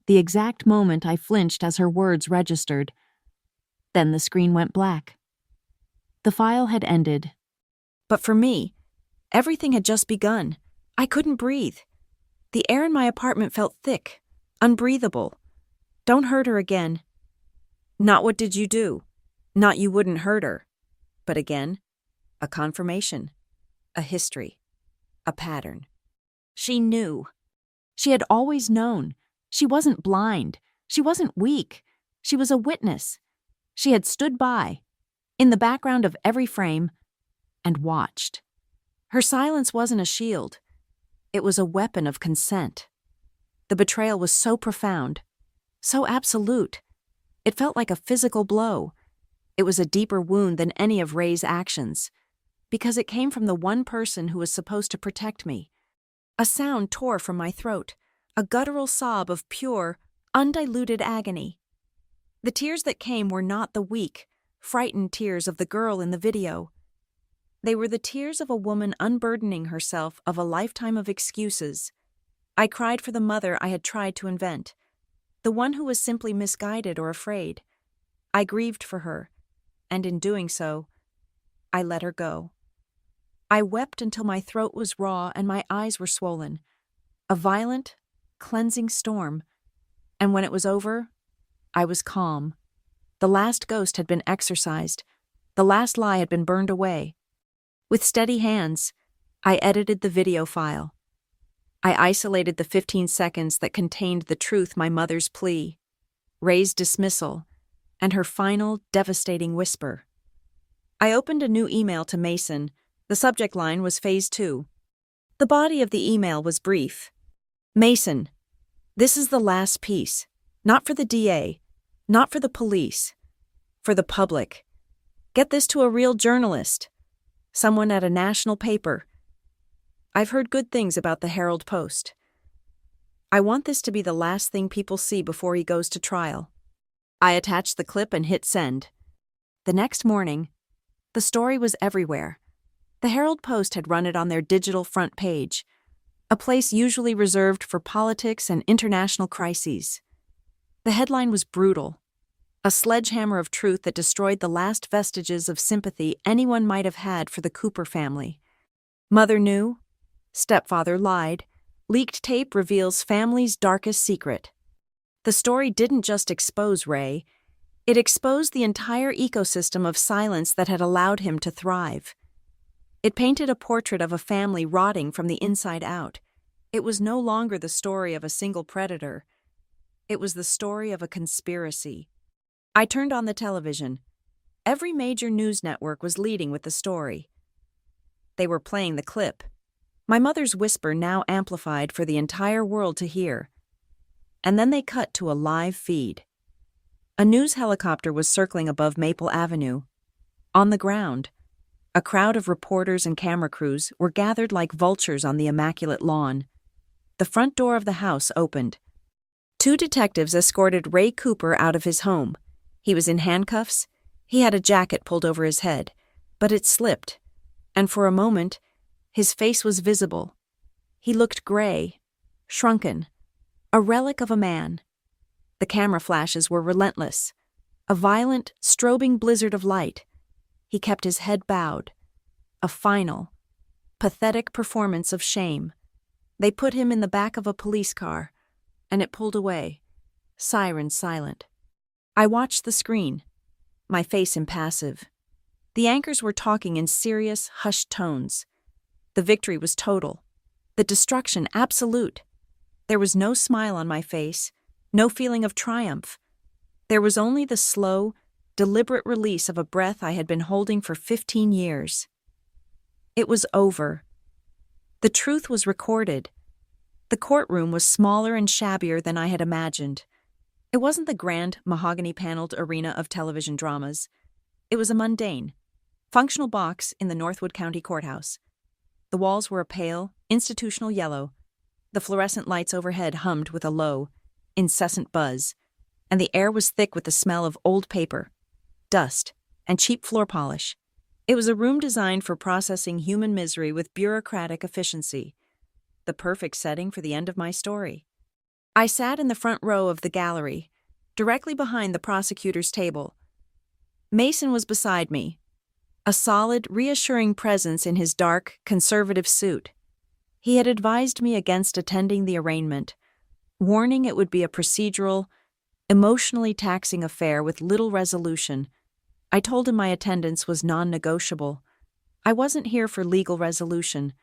The exact moment I flinched as her words registered. Then the screen went black. The file had ended. But for me, everything had just begun. I couldn't breathe. The air in my apartment felt thick, unbreathable. Don't hurt her again. Not what did you do? Not you wouldn't hurt her. But again, a confirmation, a history, a pattern. She knew. She had always known. She wasn't blind. She wasn't weak. She was a witness. She had stood by, in the background of every frame, and watched. Her silence wasn't a shield. It was a weapon of consent. The betrayal was so profound, so absolute. It felt like a physical blow. It was a deeper wound than any of Ray's actions, because it came from the one person who was supposed to protect me. A sound tore from my throat, a guttural sob of pure, undiluted agony. The tears that came were not the weak, frightened tears of the girl in the video. They were the tears of a woman unburdening herself of a lifetime of excuses. I cried for the mother I had tried to invent, the one who was simply misguided or afraid. I grieved for her, and in doing so, I let her go. I wept until my throat was raw and my eyes were swollen. A violent, cleansing storm. And when it was over, I was calm. The last ghost had been exorcised. The last lie had been burned away. With steady hands, I edited the video file. I isolated the 15 seconds that contained the truth, my mother's plea, Ray's dismissal, and her final, devastating whisper. I opened a new email to Mason. The subject line was Phase 2. The body of the email was brief. Mason, this is the last piece. Not for the DA, not for the police, for the public. Get this to a real journalist, someone at a national paper. I've heard good things about the Herald Post. I want this to be the last thing people see before he goes to trial. I attached the clip and hit send. The next morning, the story was everywhere. The Herald Post had run it on their digital front page, a place usually reserved for politics and international crises. The headline was brutal, a sledgehammer of truth that destroyed the last vestiges of sympathy anyone might have had for the Cooper family. Mother knew, stepfather lied, leaked tape reveals family's darkest secret. The story didn't just expose Ray, it exposed the entire ecosystem of silence that had allowed him to thrive. It painted a portrait of a family rotting from the inside out. It was no longer the story of a single predator. It was the story of a conspiracy. I turned on the television. Every major news network was leading with the story. They were playing the clip, my mother's whisper now amplified for the entire world to hear. And then they cut to a live feed. A news helicopter was circling above Maple Avenue. On the ground, a crowd of reporters and camera crews were gathered like vultures on the immaculate lawn. The front door of the house opened. 2 detectives escorted Ray Cooper out of his home. He was in handcuffs. He had a jacket pulled over his head, but it slipped, and for a moment, his face was visible. He looked gray, shrunken, a relic of a man. The camera flashes were relentless, a violent, strobing blizzard of light. He kept his head bowed, a final, pathetic performance of shame. They put him in the back of a police car, and it pulled away, siren silent. I watched the screen, my face impassive. The anchors were talking in serious, hushed tones. The victory was total, the destruction absolute. There was no smile on my face, no feeling of triumph. There was only the slow, deliberate release of a breath I had been holding for 15 years. It was over. The truth was recorded. The courtroom was smaller and shabbier than I had imagined. It wasn't the grand, mahogany-paneled arena of television dramas. It was a mundane, functional box in the Northwood County Courthouse. The walls were a pale, institutional yellow. The fluorescent lights overhead hummed with a low, incessant buzz. and the air was thick with the smell of old paper, dust, and cheap floor polish. It was a room designed for processing human misery with bureaucratic efficiency, the perfect setting for the end of my story. I sat in the front row of the gallery, directly behind the prosecutor's table. Mason was beside me, a solid, reassuring presence in his dark, conservative suit. He had advised me against attending the arraignment, warning it would be a procedural, emotionally taxing affair with little resolution. I told him my attendance was non-negotiable. I wasn't here for legal resolution.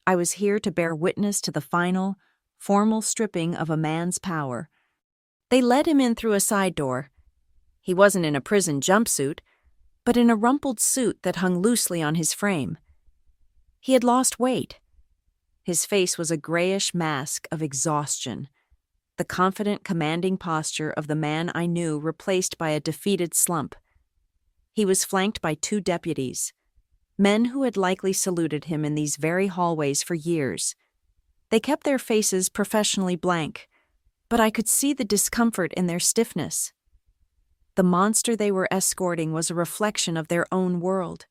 I was here to bear witness to the final, formal stripping of a man's power. They led him in through a side door. He wasn't in a prison jumpsuit, but in a rumpled suit that hung loosely on his frame. He had lost weight. His face was a grayish mask of exhaustion, the confident, commanding posture of the man I knew replaced by a defeated slump. He was flanked by 2 deputies, men who had likely saluted him in these very hallways for years. They kept their faces professionally blank, but I could see the discomfort in their stiffness. The monster they were escorting was a reflection of their own world.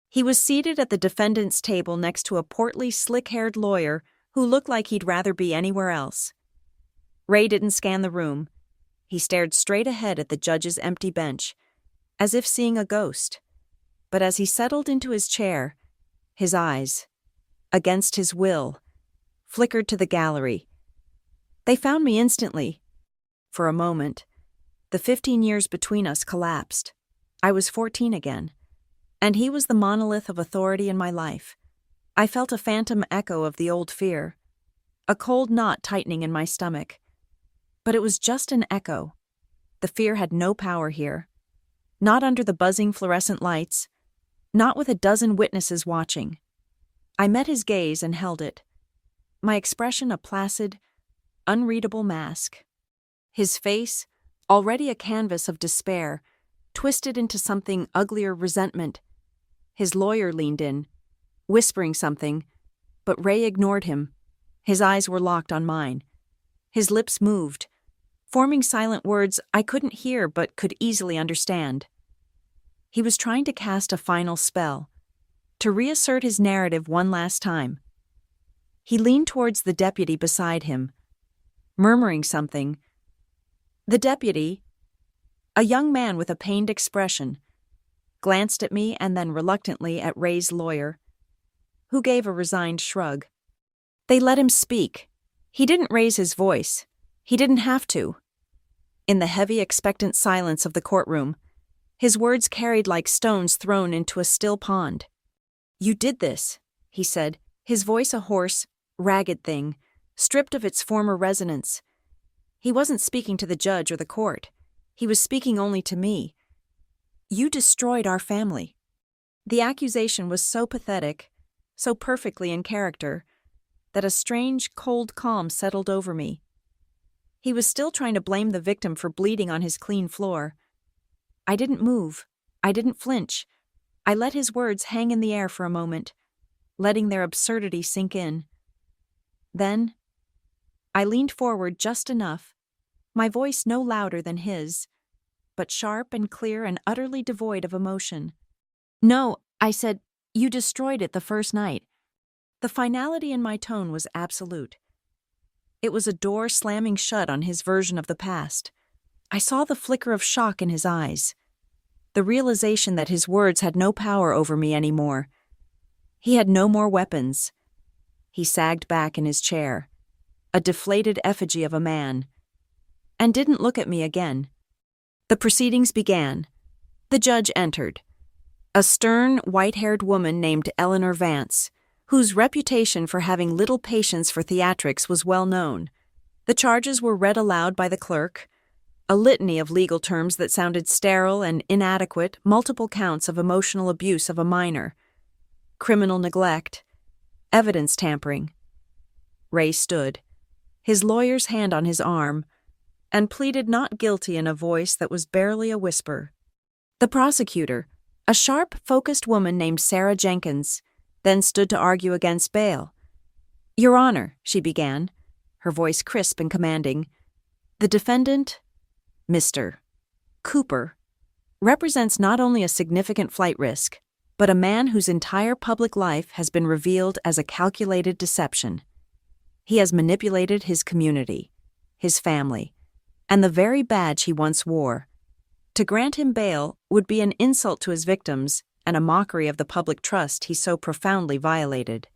He was seated at the defendant's table next to a portly, slick-haired lawyer who looked like he'd rather be anywhere else. Ray didn't scan the room. He stared straight ahead at the judge's empty bench, as if seeing a ghost. But as he settled into his chair, his eyes, against his will, flickered to the gallery. They found me instantly. For a moment, the 15 years between us collapsed. I was 14 again, and he was the monolith of authority in my life. I felt a phantom echo of the old fear, a cold knot tightening in my stomach. But it was just an echo. The fear had no power here. Not under the buzzing fluorescent lights, not with a dozen witnesses watching. I met his gaze and held it, my expression a placid, unreadable mask. His face, already a canvas of despair, twisted into something uglier resentment. His lawyer leaned in, whispering something, but Ray ignored him. His eyes were locked on mine. His lips moved, forming silent words I couldn't hear but could easily understand. He was trying to cast a final spell, to reassert his narrative one last time. He leaned towards the deputy beside him, murmuring something. The deputy, a young man with a pained expression, glanced at me and then reluctantly at Ray's lawyer, who gave a resigned shrug. They let him speak. He didn't raise his voice. He didn't have to. In the heavy, expectant silence of the courtroom, his words carried like stones thrown into a still pond. "You did this," he said, his voice a hoarse, ragged thing, stripped of its former resonance. He wasn't speaking to the judge or the court. He was speaking only to me. "You destroyed our family." The accusation was so pathetic, so perfectly in character, that a strange, cold calm settled over me. He was still trying to blame the victim for bleeding on his clean floor. I didn't move. I didn't flinch. I let his words hang in the air for a moment, letting their absurdity sink in. Then, I leaned forward just enough, my voice no louder than his, but sharp and clear and utterly devoid of emotion. "No," I said, "you destroyed it the first night." The finality in my tone was absolute. It was a door slamming shut on his version of the past. I saw the flicker of shock in his eyes, the realization that his words had no power over me anymore. He had no more weapons. He sagged back in his chair, a deflated effigy of a man, and didn't look at me again. The proceedings began. The judge entered, a stern, white-haired woman named Eleanor Vance, whose reputation for having little patience for theatrics was well known. The charges were read aloud by the clerk, a litany of legal terms that sounded sterile and inadequate, multiple counts of emotional abuse of a minor, criminal neglect, evidence tampering. Ray stood, his lawyer's hand on his arm, and pleaded not guilty in a voice that was barely a whisper. The prosecutor, a sharp, focused woman named Sarah Jenkins, then stood to argue against bail. "Your Honor," she began, her voice crisp and commanding, "the defendant..." Mr. Cooper represents not only a significant flight risk, but a man whose entire public life has been revealed as a calculated deception. He has manipulated his community, his family, and the very badge he once wore. To grant him bail would be an insult to his victims and a mockery of the public trust he so profoundly violated.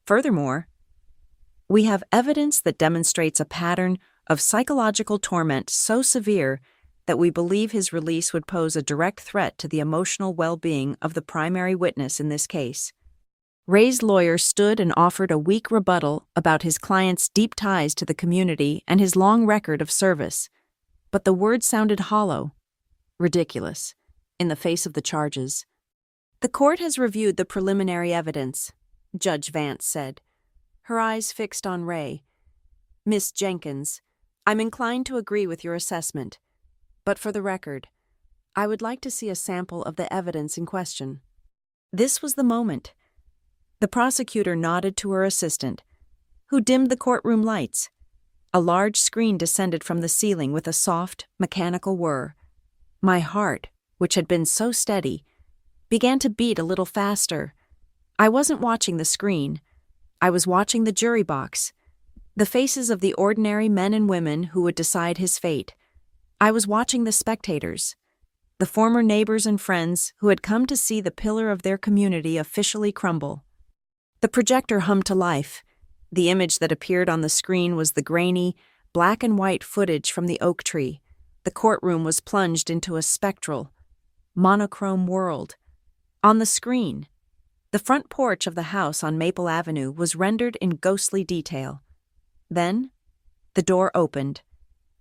Furthermore, we have evidence that demonstrates a pattern of psychological torment so severe that we believe his release would pose a direct threat to the emotional well-being of the primary witness in this case. Ray's lawyer stood and offered a weak rebuttal about his client's deep ties to the community and his long record of service, but the words sounded hollow, ridiculous, in the face of the charges. "The court has reviewed the preliminary evidence," Judge Vance said, her eyes fixed on Ray. "Miss Jenkins, I'm inclined to agree with your assessment. But for the record, I would like to see a sample of the evidence in question." This was the moment. The prosecutor nodded to her assistant, who dimmed the courtroom lights. A large screen descended from the ceiling with a soft, mechanical whir. My heart, which had been so steady, began to beat a little faster. I wasn't watching the screen. I was watching the jury box, the faces of the ordinary men and women who would decide his fate. I was watching the spectators, the former neighbors and friends who had come to see the pillar of their community officially crumble. The projector hummed to life. The image that appeared on the screen was the grainy, black and white footage from the oak tree. The courtroom was plunged into a spectral, monochrome world. On the screen, the front porch of the house on Maple Avenue was rendered in ghostly detail. Then, the door opened,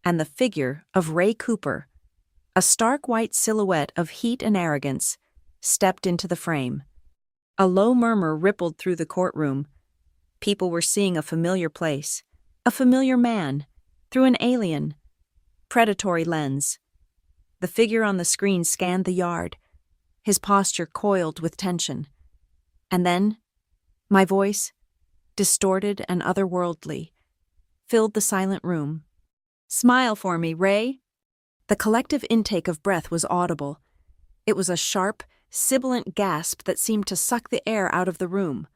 and the figure of Ray Cooper, a stark white silhouette of heat and arrogance, stepped into the frame. A low murmur rippled through the courtroom. People were seeing a familiar place, a familiar man, through an alien, predatory lens. The figure on the screen scanned the yard, his posture coiled with tension. And then, my voice, distorted and otherworldly, filled the silent room. "Smile for me, Ray." The collective intake of breath was audible. It was a sharp, sibilant gasp that seemed to suck the air out of the room.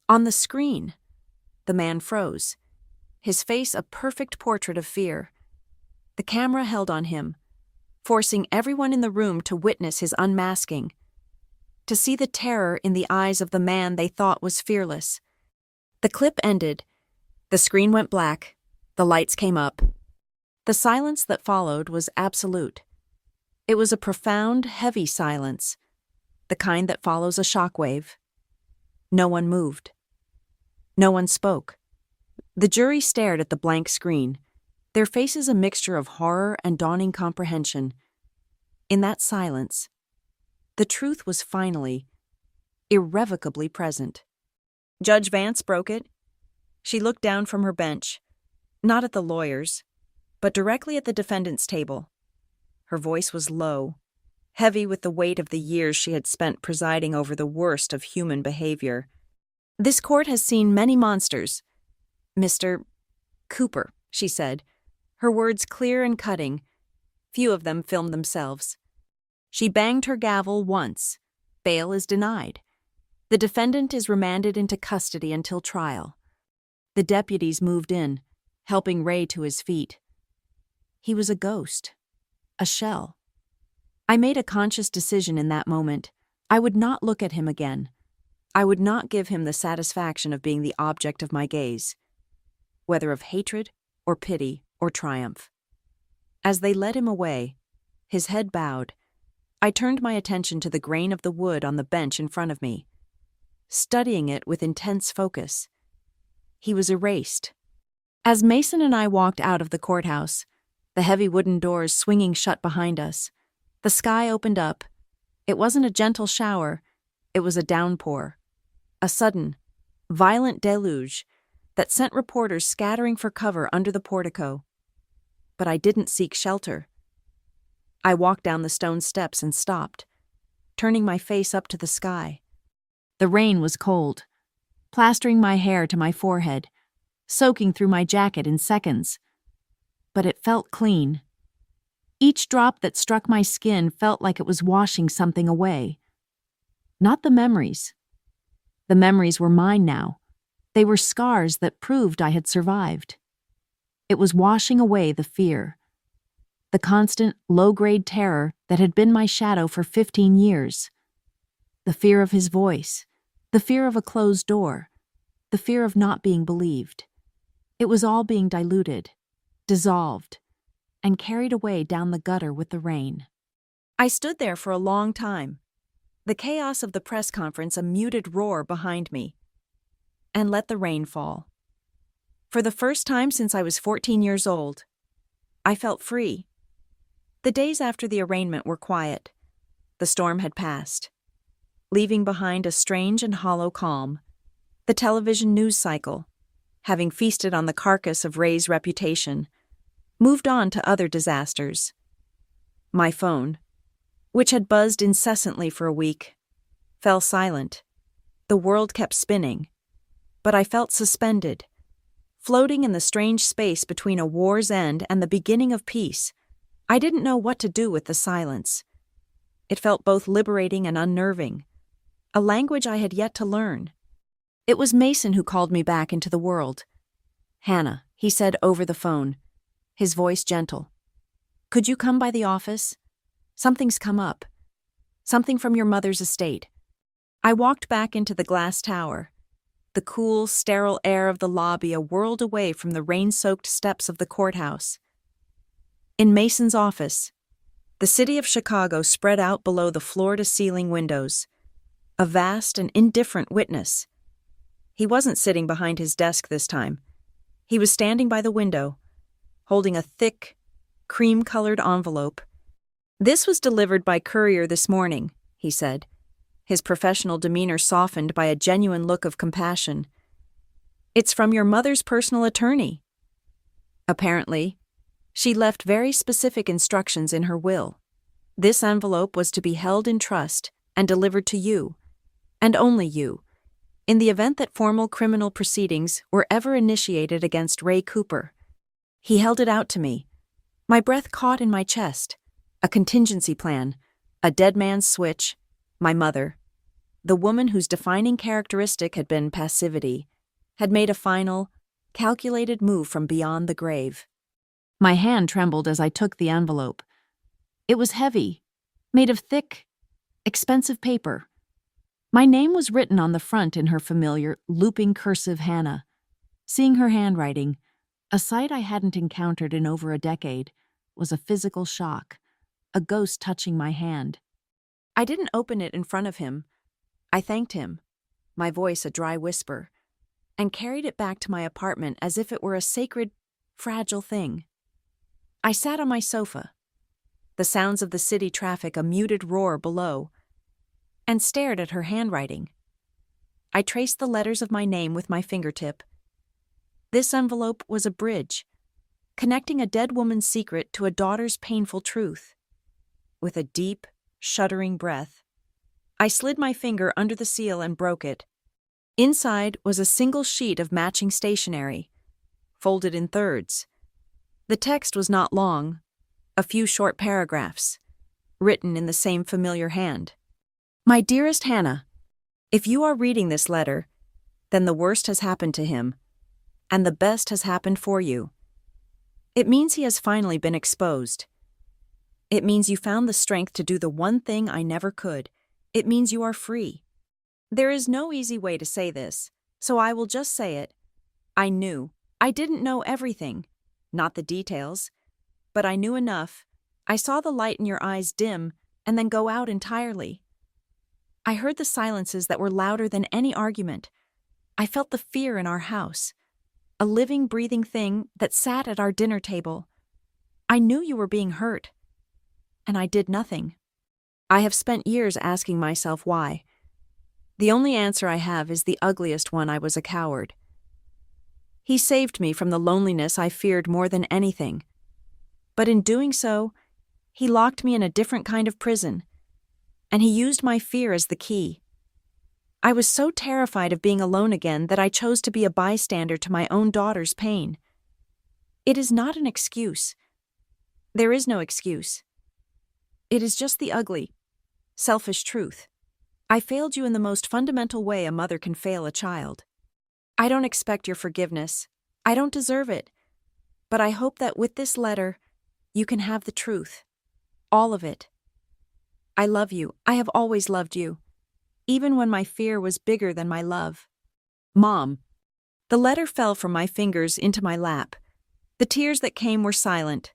On the screen, the man froze, his face a perfect portrait of fear. The camera held on him, forcing everyone in the room to witness his unmasking, to see the terror in the eyes of the man they thought was fearless. The clip ended. The screen went black. The lights came up. The silence that followed was absolute. It was a profound, heavy silence, the kind that follows a shockwave. No one moved. No one spoke. The jury stared at the blank screen, their faces a mixture of horror and dawning comprehension. In that silence, the truth was finally, irrevocably present. Judge Vance broke it. She looked down from her bench, not at the lawyers, but directly at the defendant's table. Her voice was low, heavy with the weight of the years she had spent presiding over the worst of human behavior. "This court has seen many monsters, Mr. Cooper," she said, her words clear and cutting. Few of them filmed themselves. She banged her gavel once. Bail is denied. The defendant is remanded into custody until trial. The deputies moved in, helping Ray to his feet. He was a ghost, a shell. I made a conscious decision in that moment. I would not look at him again. I would not give him the satisfaction of being the object of my gaze, whether of hatred or pity or triumph. As they led him away, his head bowed, I turned my attention to the grain of the wood on the bench in front of me, studying it with intense focus. He was erased. As Mason and I walked out of the courthouse, the heavy wooden doors swinging shut behind us, the sky opened up. It wasn't a gentle shower, it was a downpour. A sudden, violent deluge that sent reporters scattering for cover under the portico. But I didn't seek shelter. I walked down the stone steps and stopped, turning my face up to the sky. The rain was cold, plastering my hair to my forehead, soaking through my jacket in seconds. but it felt clean. Each drop that struck my skin felt like it was washing something away. Not the memories. The memories were mine now. They were scars that proved I had survived. It was washing away the fear. The constant, low-grade terror that had been my shadow for 15 years. The fear of his voice. The fear of a closed door. The fear of not being believed. It was all being diluted, dissolved, and carried away down the gutter with the rain. I stood there for a long time, the chaos of the press conference a muted roar behind me, and let the rain fall. For the first time since I was 14 years old, I felt free. The days after the arraignment were quiet. The storm had passed, leaving behind a strange and hollow calm. The television news cycle, having feasted on the carcass of Ray's reputation, moved on to other disasters. My phone, which had buzzed incessantly for a week, fell silent. The world kept spinning, but I felt suspended, floating in the strange space between a war's end and the beginning of peace. I didn't know what to do with the silence. It felt both liberating and unnerving, a language I had yet to learn. It was Mason who called me back into the world. "Hannah," he said over the phone, his voice gentle. "Could you come by the office? Something's come up. Something from your mother's estate." I walked back into the glass tower, the cool, sterile air of the lobby a world away from the rain-soaked steps of the courthouse. In Mason's office, the city of Chicago spread out below the floor-to-ceiling windows, a vast and indifferent witness. He wasn't sitting behind his desk this time. He was standing by the window, holding a thick, cream-colored envelope. "This was delivered by courier this morning," he said, his professional demeanor softened by a genuine look of compassion. "It's from your mother's personal attorney. Apparently, she left very specific instructions in her will. This envelope was to be held in trust and delivered to you, and only you, in the event that formal criminal proceedings were ever initiated against Ray Cooper." He held it out to me. My breath caught in my chest. A contingency plan, a dead man's switch, my mother, the woman whose defining characteristic had been passivity, had made a final, calculated move from beyond the grave. My hand trembled as I took the envelope. It was heavy, made of thick, expensive paper. My name was written on the front in her familiar, looping cursive Hannah. Seeing her handwriting, a sight I hadn't encountered in over a decade, was a physical shock, a ghost touching my hand. I didn't open it in front of him. I thanked him, my voice a dry whisper, and carried it back to my apartment as if it were a sacred, fragile thing. I sat on my sofa, the sounds of the city traffic a muted roar below, and stared at her handwriting. I traced the letters of my name with my fingertip. This envelope was a bridge, connecting a dead woman's secret to a daughter's painful truth. With a deep, shuddering breath, I slid my finger under the seal and broke it. Inside was a single sheet of matching stationery, folded in thirds. The text was not long, a few short paragraphs, written in the same familiar hand. "My dearest Hannah, if you are reading this letter, then the worst has happened to him, and the best has happened for you. It means he has finally been exposed. It means you found the strength to do the one thing I never could. It means you are free. There is no easy way to say this, so I will just say it. I knew. I didn't know everything, not the details, but I knew enough. I saw the light in your eyes dim and then go out entirely. I heard the silences that were louder than any argument. I felt the fear in our house, a living, breathing thing that sat at our dinner table. I knew you were being hurt, and I did nothing. I have spent years asking myself why. The only answer I have is the ugliest one: I was a coward. He saved me from the loneliness I feared more than anything. But in doing so, he locked me in a different kind of prison, and he used my fear as the key. I was so terrified of being alone again that I chose to be a bystander to my own daughter's pain. It is not an excuse. There is no excuse. It is just the ugly, selfish truth. I failed you in the most fundamental way a mother can fail a child. I don't expect your forgiveness. I don't deserve it. But I hope that with this letter, you can have the truth. All of it. I love you. I have always loved you. Even when my fear was bigger than my love. Mom. The letter fell from my fingers into my lap. The tears that came were silent,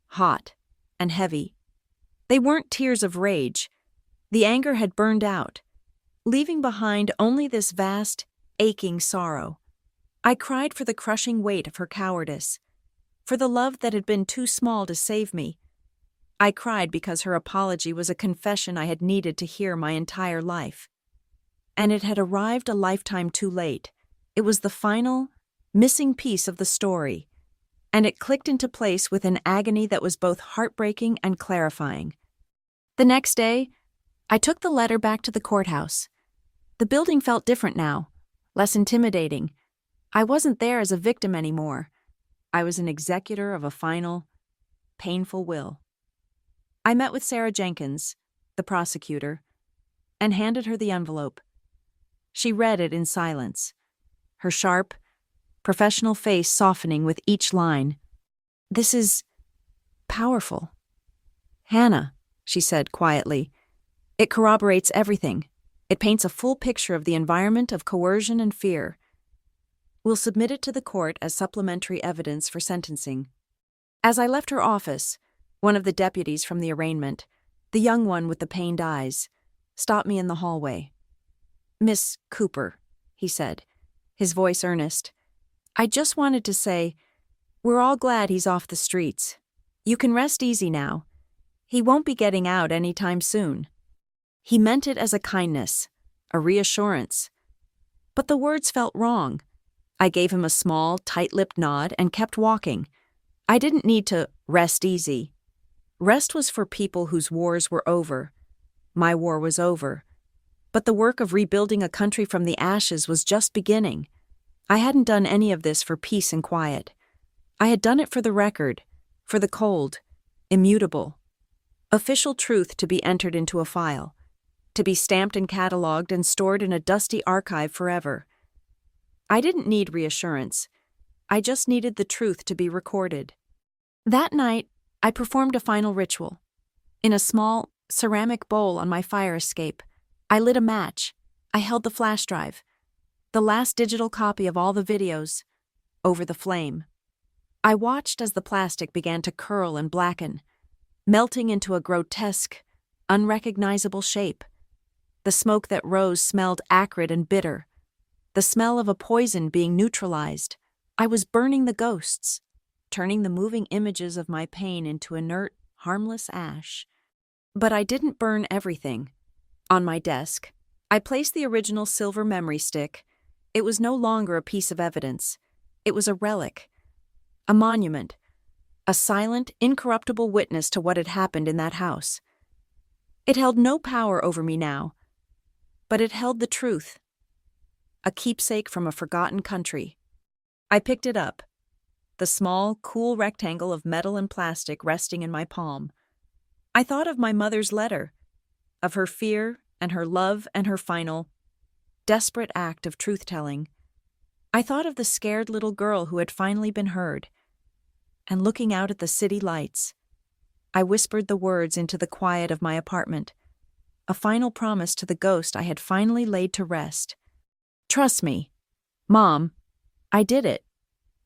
hot, and heavy. They weren't tears of rage. The anger had burned out, leaving behind only this vast, aching sorrow. I cried for the crushing weight of her cowardice, for the love that had been too small to save me. I cried because her apology was a confession I had needed to hear my entire life. And it had arrived a lifetime too late. It was the final, missing piece of the story, and it clicked into place with an agony that was both heartbreaking and clarifying. The next day, I took the letter back to the courthouse. The building felt different now, less intimidating. I wasn't there as a victim anymore. I was an executor of a final, painful will. I met with Sarah Jenkins, the prosecutor, and handed her the envelope. She read it in silence, her sharp, professional face softening with each line. "This is powerful. Hannah," she said quietly. "It corroborates everything. It paints a full picture of the environment of coercion and fear. We'll submit it to the court as supplementary evidence for sentencing." As I left her office, one of the deputies from the arraignment, the young one with the pained eyes, stopped me in the hallway. "Miss Cooper," he said, his voice earnest, "I just wanted to say, we're all glad he's off the streets. You can rest easy now. He won't be getting out any time soon." He meant it as a kindness, a reassurance. But the words felt wrong. I gave him a small, tight-lipped nod and kept walking. I didn't need to rest easy. Rest was for people whose wars were over. My war was over. But the work of rebuilding a country from the ashes was just beginning. I hadn't done any of this for peace and quiet. I had done it for the record, for the cold, immutable, official truth to be entered into a file, to be stamped and cataloged and stored in a dusty archive forever. I didn't need reassurance. I just needed the truth to be recorded. That night, I performed a final ritual. In a small, ceramic bowl on my fire escape, I lit a match. I held the flash drive, the last digital copy of all the videos, over the flame. I watched as the plastic began to curl and blacken, melting into a grotesque, unrecognizable shape. The smoke that rose smelled acrid and bitter, the smell of a poison being neutralized. I was burning the ghosts, turning the moving images of my pain into inert, harmless ash. But I didn't burn everything. On my desk, I placed the original silver memory stick. It was no longer a piece of evidence. It was a relic, a monument, a silent, incorruptible witness to what had happened in that house. It held no power over me now, but it held the truth, a keepsake from a forgotten country. I picked it up, the small, cool rectangle of metal and plastic resting in my palm. I thought of my mother's letter, of her fear and her love and her final, desperate act of truth-telling. I thought of the scared little girl who had finally been heard. And looking out at the city lights, I whispered the words into the quiet of my apartment, a final promise to the ghost I had finally laid to rest. "Trust me, Mom, I did it.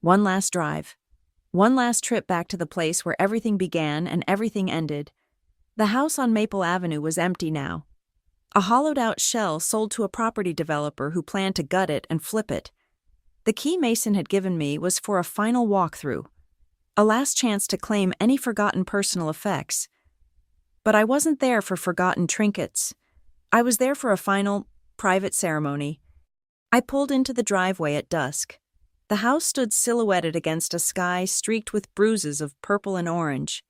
One last drive. One last trip back to the place where everything began and everything ended. The house on Maple Avenue was empty now. A hollowed-out shell sold to a property developer who planned to gut it and flip it. The key Mason had given me was for a final walkthrough, a last chance to claim any forgotten personal effects. But I wasn't there for forgotten trinkets. I was there for a final, private ceremony. I pulled into the driveway at dusk. The house stood silhouetted against a sky streaked with bruises of purple and orange.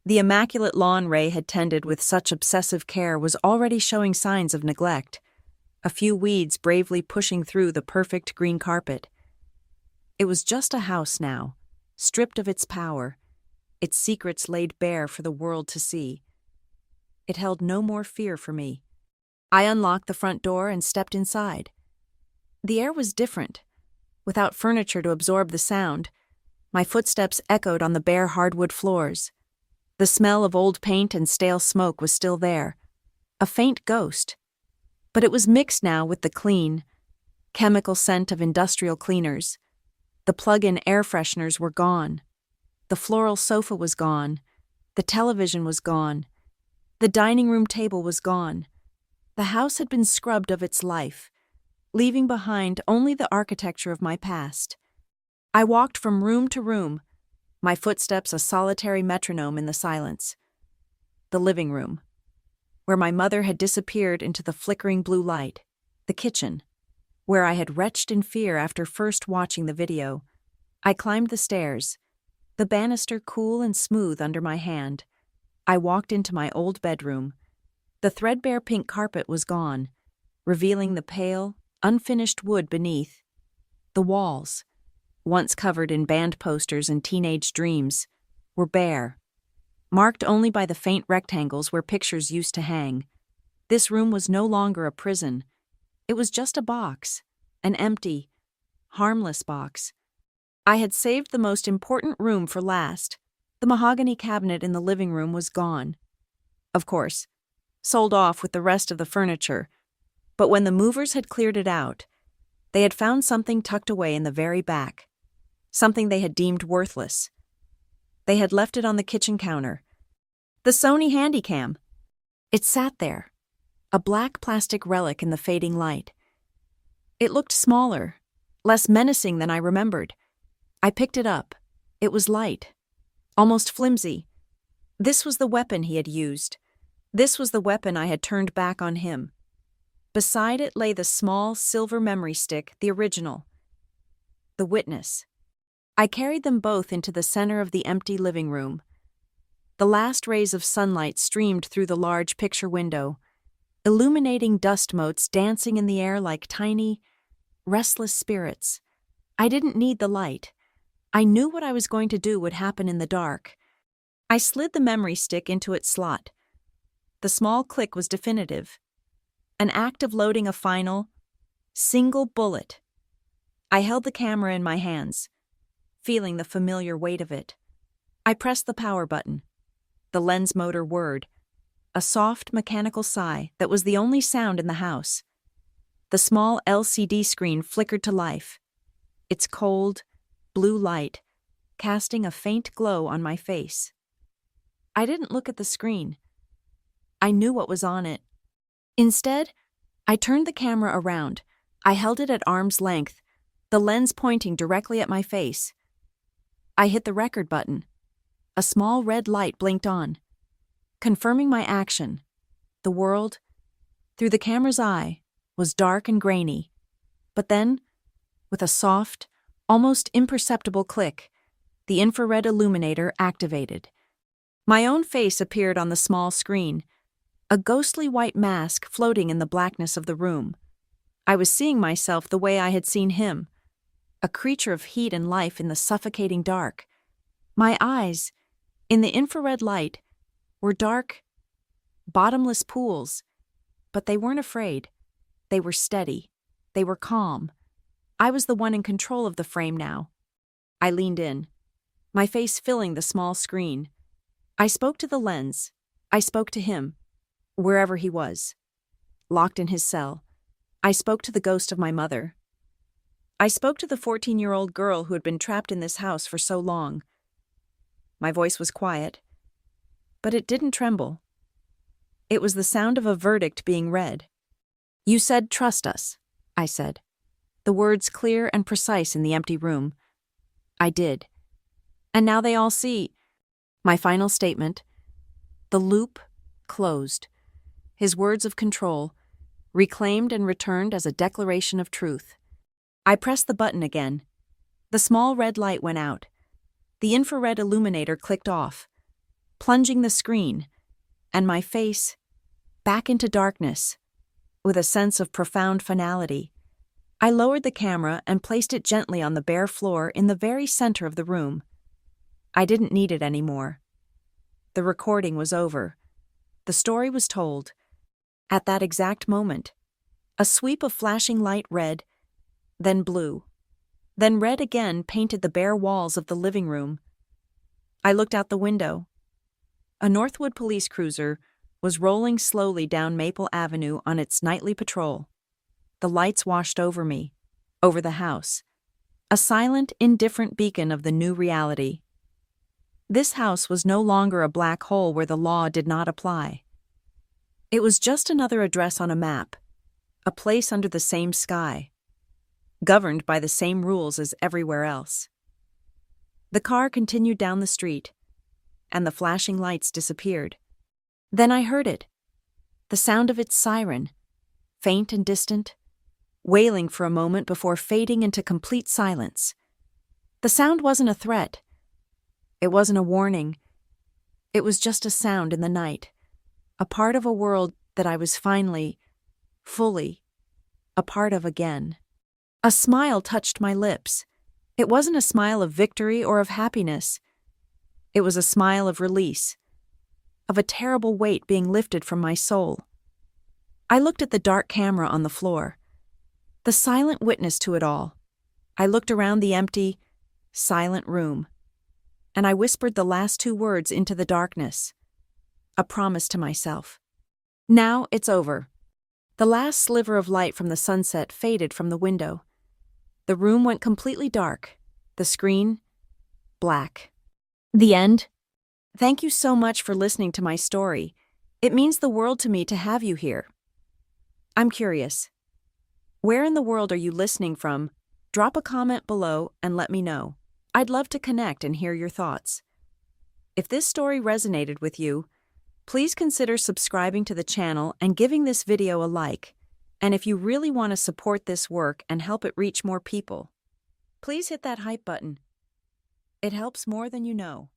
The immaculate lawn Ray had tended with such obsessive care was already showing signs of neglect, a few weeds bravely pushing through the perfect green carpet. It was just a house now, stripped of its power, its secrets laid bare for the world to see. It held no more fear for me. I unlocked the front door and stepped inside. The air was different. Without furniture to absorb the sound, my footsteps echoed on the bare hardwood floors. The smell of old paint and stale smoke was still there, a faint ghost. But it was mixed now with the clean, chemical scent of industrial cleaners. The plug-in air fresheners were gone. The floral sofa was gone. The television was gone. The dining room table was gone. The house had been scrubbed of its life, leaving behind only the architecture of my past. I walked from room to room, my footsteps a solitary metronome in the silence. The living room, where my mother had disappeared into the flickering blue light. The kitchen, where I had retched in fear after first watching the video. I climbed the stairs, the banister cool and smooth under my hand. I walked into my old bedroom. The threadbare pink carpet was gone, revealing the pale, unfinished wood beneath. The walls, once covered in band posters and teenage dreams, were bare, marked only by the faint rectangles where pictures used to hang. This room was no longer a prison. It was just a box, an empty, harmless box. I had saved the most important room for last. The mahogany cabinet in the living room was gone. Of course, sold off with the rest of the furniture, but when the movers had cleared it out, they had found something tucked away in the very back, something they had deemed worthless. They had left it on the kitchen counter. The Sony Handycam. It sat there, a black plastic relic in the fading light. It looked smaller, less menacing than I remembered. I picked it up. It was light, almost flimsy. This was the weapon he had used. This was the weapon I had turned back on him. Beside it lay the small silver memory stick, the original. The witness. I carried them both into the center of the empty living room. The last rays of sunlight streamed through the large picture window, illuminating dust motes dancing in the air like tiny, restless spirits. I didn't need the light. I knew what I was going to do would happen in the dark. I slid the memory stick into its slot. The small click was definitive. An act of loading a final, single bullet. I held the camera in my hands, feeling the familiar weight of it. I pressed the power button. The lens motor whirred, a soft mechanical sigh that was the only sound in the house. The small LCD screen flickered to life, its cold, blue light casting a faint glow on my face. I didn't look at the screen. I knew what was on it. Instead, I turned the camera around. I held it at arm's length, the lens pointing directly at my face. I hit the record button. A small red light blinked on, confirming my action. The world, through the camera's eye, was dark and grainy. But then, with a soft, almost imperceptible click, the infrared illuminator activated. My own face appeared on the small screen, a ghostly white mask floating in the blackness of the room. I was seeing myself the way I had seen him, a creature of heat and life in the suffocating dark. My eyes, in the infrared light, were dark, bottomless pools, but they weren't afraid. They were steady. They were calm. I was the one in control of the frame now. I leaned in, my face filling the small screen. I spoke to the lens. I spoke to him, wherever he was, locked in his cell. I spoke to the ghost of my mother. I spoke to the 14-year-old girl who had been trapped in this house for so long. My voice was quiet, but it didn't tremble. It was the sound of a verdict being read. "You said trust us," I said, the words clear and precise in the empty room. I did. And now they all see. My final statement. The loop closed. His words of control, reclaimed and returned as a declaration of truth. I pressed the button again. The small red light went out. The infrared illuminator clicked off, plunging the screen, and my face, back into darkness, with a sense of profound finality. I lowered the camera and placed it gently on the bare floor in the very center of the room. I didn't need it anymore. The recording was over. The story was told. At that exact moment, a sweep of flashing light red, then blue, then red again painted the bare walls of the living room. I looked out the window. A Northwood police cruiser was rolling slowly down Maple Avenue on its nightly patrol. The lights washed over me, over the house, a silent, indifferent beacon of the new reality. This house was no longer a black hole where the law did not apply. It was just another address on a map, a place under the same sky, governed by the same rules as everywhere else. The car continued down the street, and the flashing lights disappeared. Then I heard it, the sound of its siren, faint and distant, wailing for a moment before fading into complete silence. The sound wasn't a threat. It wasn't a warning. It was just a sound in the night, a part of a world that I was finally, fully, a part of again. A smile touched my lips. It wasn't a smile of victory or of happiness. It was a smile of release, of a terrible weight being lifted from my soul. I looked at the dark camera on the floor, the silent witness to it all. I looked around the empty, silent room, and I whispered the last two words into the darkness, a promise to myself. Now it's over. The last sliver of light from the sunset faded from the window. The room went completely dark, the screen, black. The end. Thank you so much for listening to my story. It means the world to me to have you here. I'm curious. Where in the world are you listening from? Drop a comment below and let me know. I'd love to connect and hear your thoughts. If this story resonated with you, please consider subscribing to the channel and giving this video a like. And if you really want to support this work and help it reach more people, please hit that hype button. It helps more than you know.